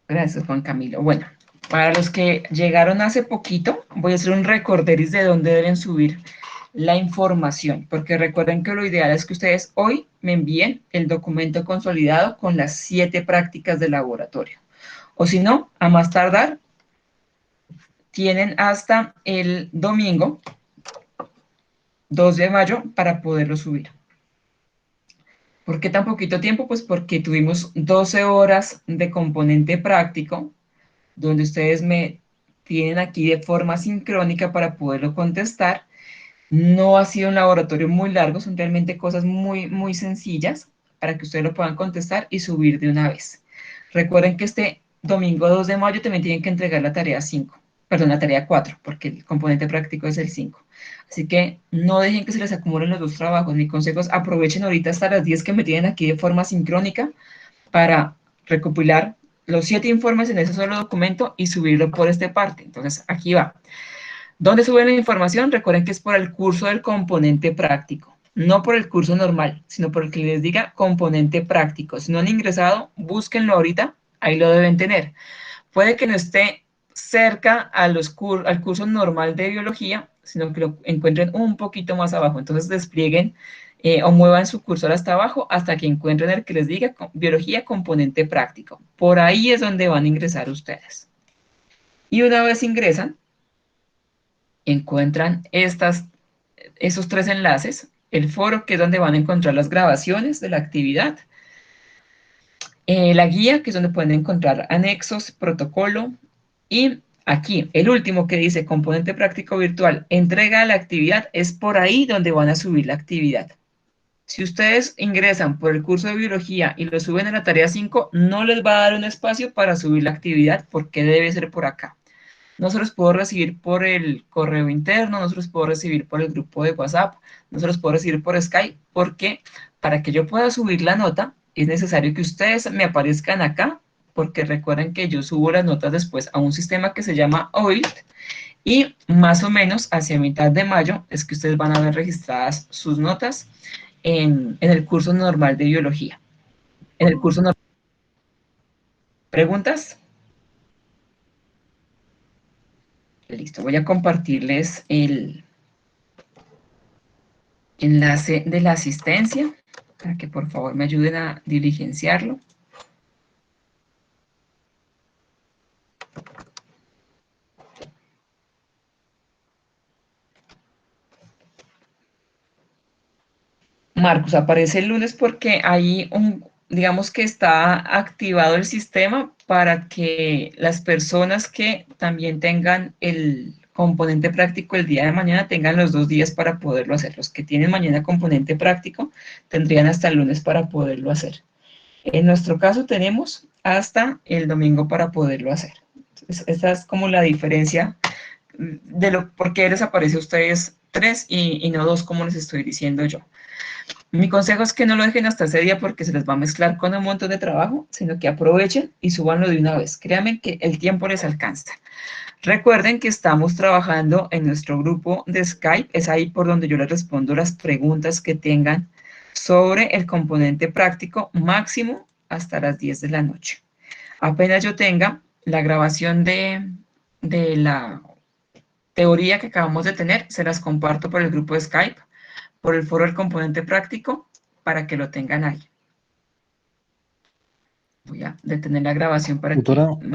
Gracias, Juan Camilo. Bueno, para los que llegaron hace poquito, voy a hacer un recorderis de dónde deben subir la información, porque recuerden que lo ideal es que ustedes hoy me envíen el documento consolidado con las 7 prácticas de laboratorio. O si no, a más tardar, tienen hasta el domingo 2 de mayo para poderlo subir. ¿Por qué tan poquito tiempo? Pues porque tuvimos 12 horas de componente práctico, donde ustedes me tienen aquí de forma sincrónica para poderlo contestar. No ha sido un laboratorio muy largo, son realmente cosas muy sencillas para que ustedes lo puedan contestar y subir de una vez. Recuerden que este domingo 2 de mayo también tienen que entregar la tarea 5, perdón, la tarea 4, porque el componente práctico es el 5. Así que no dejen que se les acumulen los 2 trabajos. Mi consejo es aprovechen ahorita hasta las 10 que me tienen aquí de forma sincrónica para recopilar los 7 informes en ese solo documento y subirlo por esta parte. Entonces, aquí va. ¿Dónde suben la información? Recuerden que es por el curso del componente práctico, no por el curso normal, sino por el que les diga componente práctico. Si no han ingresado, búsquenlo ahorita, ahí lo deben tener. Puede que no esté cerca al curso normal de biología, sino que lo encuentren un poquito más abajo. Entonces desplieguen o muevan su cursor hasta abajo hasta que encuentren el que les diga biología componente práctico. Por ahí es donde van a ingresar ustedes. Y una vez ingresan, encuentran esos 3 enlaces, el foro, que es donde van a encontrar las grabaciones de la actividad, la guía, que es donde pueden encontrar anexos, protocolo, y aquí, el último que dice componente práctico virtual, entrega de la actividad, es por ahí donde van a subir la actividad. Si ustedes ingresan por el curso de biología y lo suben en la tarea 5, no les va a dar un espacio para subir la actividad porque debe ser por acá. No se los puedo recibir por el correo interno, no se los puedo recibir por el grupo de WhatsApp, no se los puedo recibir por Skype, porque para que yo pueda subir la nota es necesario que ustedes me aparezcan acá, porque recuerden que yo subo las notas después a un sistema que se llama OIT, y más o menos hacia mitad de mayo es que ustedes van a ver registradas sus notas en el curso normal de biología. En el curso normal. ¿Preguntas? Listo, voy a compartirles el enlace de la asistencia para que por favor me ayuden a diligenciarlo. Marcos, aparece el lunes porque hay digamos que está activado el sistema para que las personas que también tengan el componente práctico el día de mañana tengan los 2 días para poderlo hacer. Los que tienen mañana componente práctico tendrían hasta el lunes para poderlo hacer. En nuestro caso tenemos hasta el domingo para poderlo hacer. Entonces, esa es como la diferencia de por qué les aparece a ustedes 3 y no 2 como les estoy diciendo yo. Mi consejo es que no lo dejen hasta ese día porque se les va a mezclar con un montón de trabajo, sino que aprovechen y súbanlo de una vez. Créanme que el tiempo les alcanza. Recuerden que estamos trabajando en nuestro grupo de Skype. Es ahí por donde yo les respondo las preguntas que tengan sobre el componente práctico, máximo hasta las 10 de la noche. Apenas yo tenga la grabación de la teoría que acabamos de tener, se las comparto por el grupo de Skype, por el foro del componente práctico, para que lo tengan ahí. Voy a detener la grabación para Tutora, que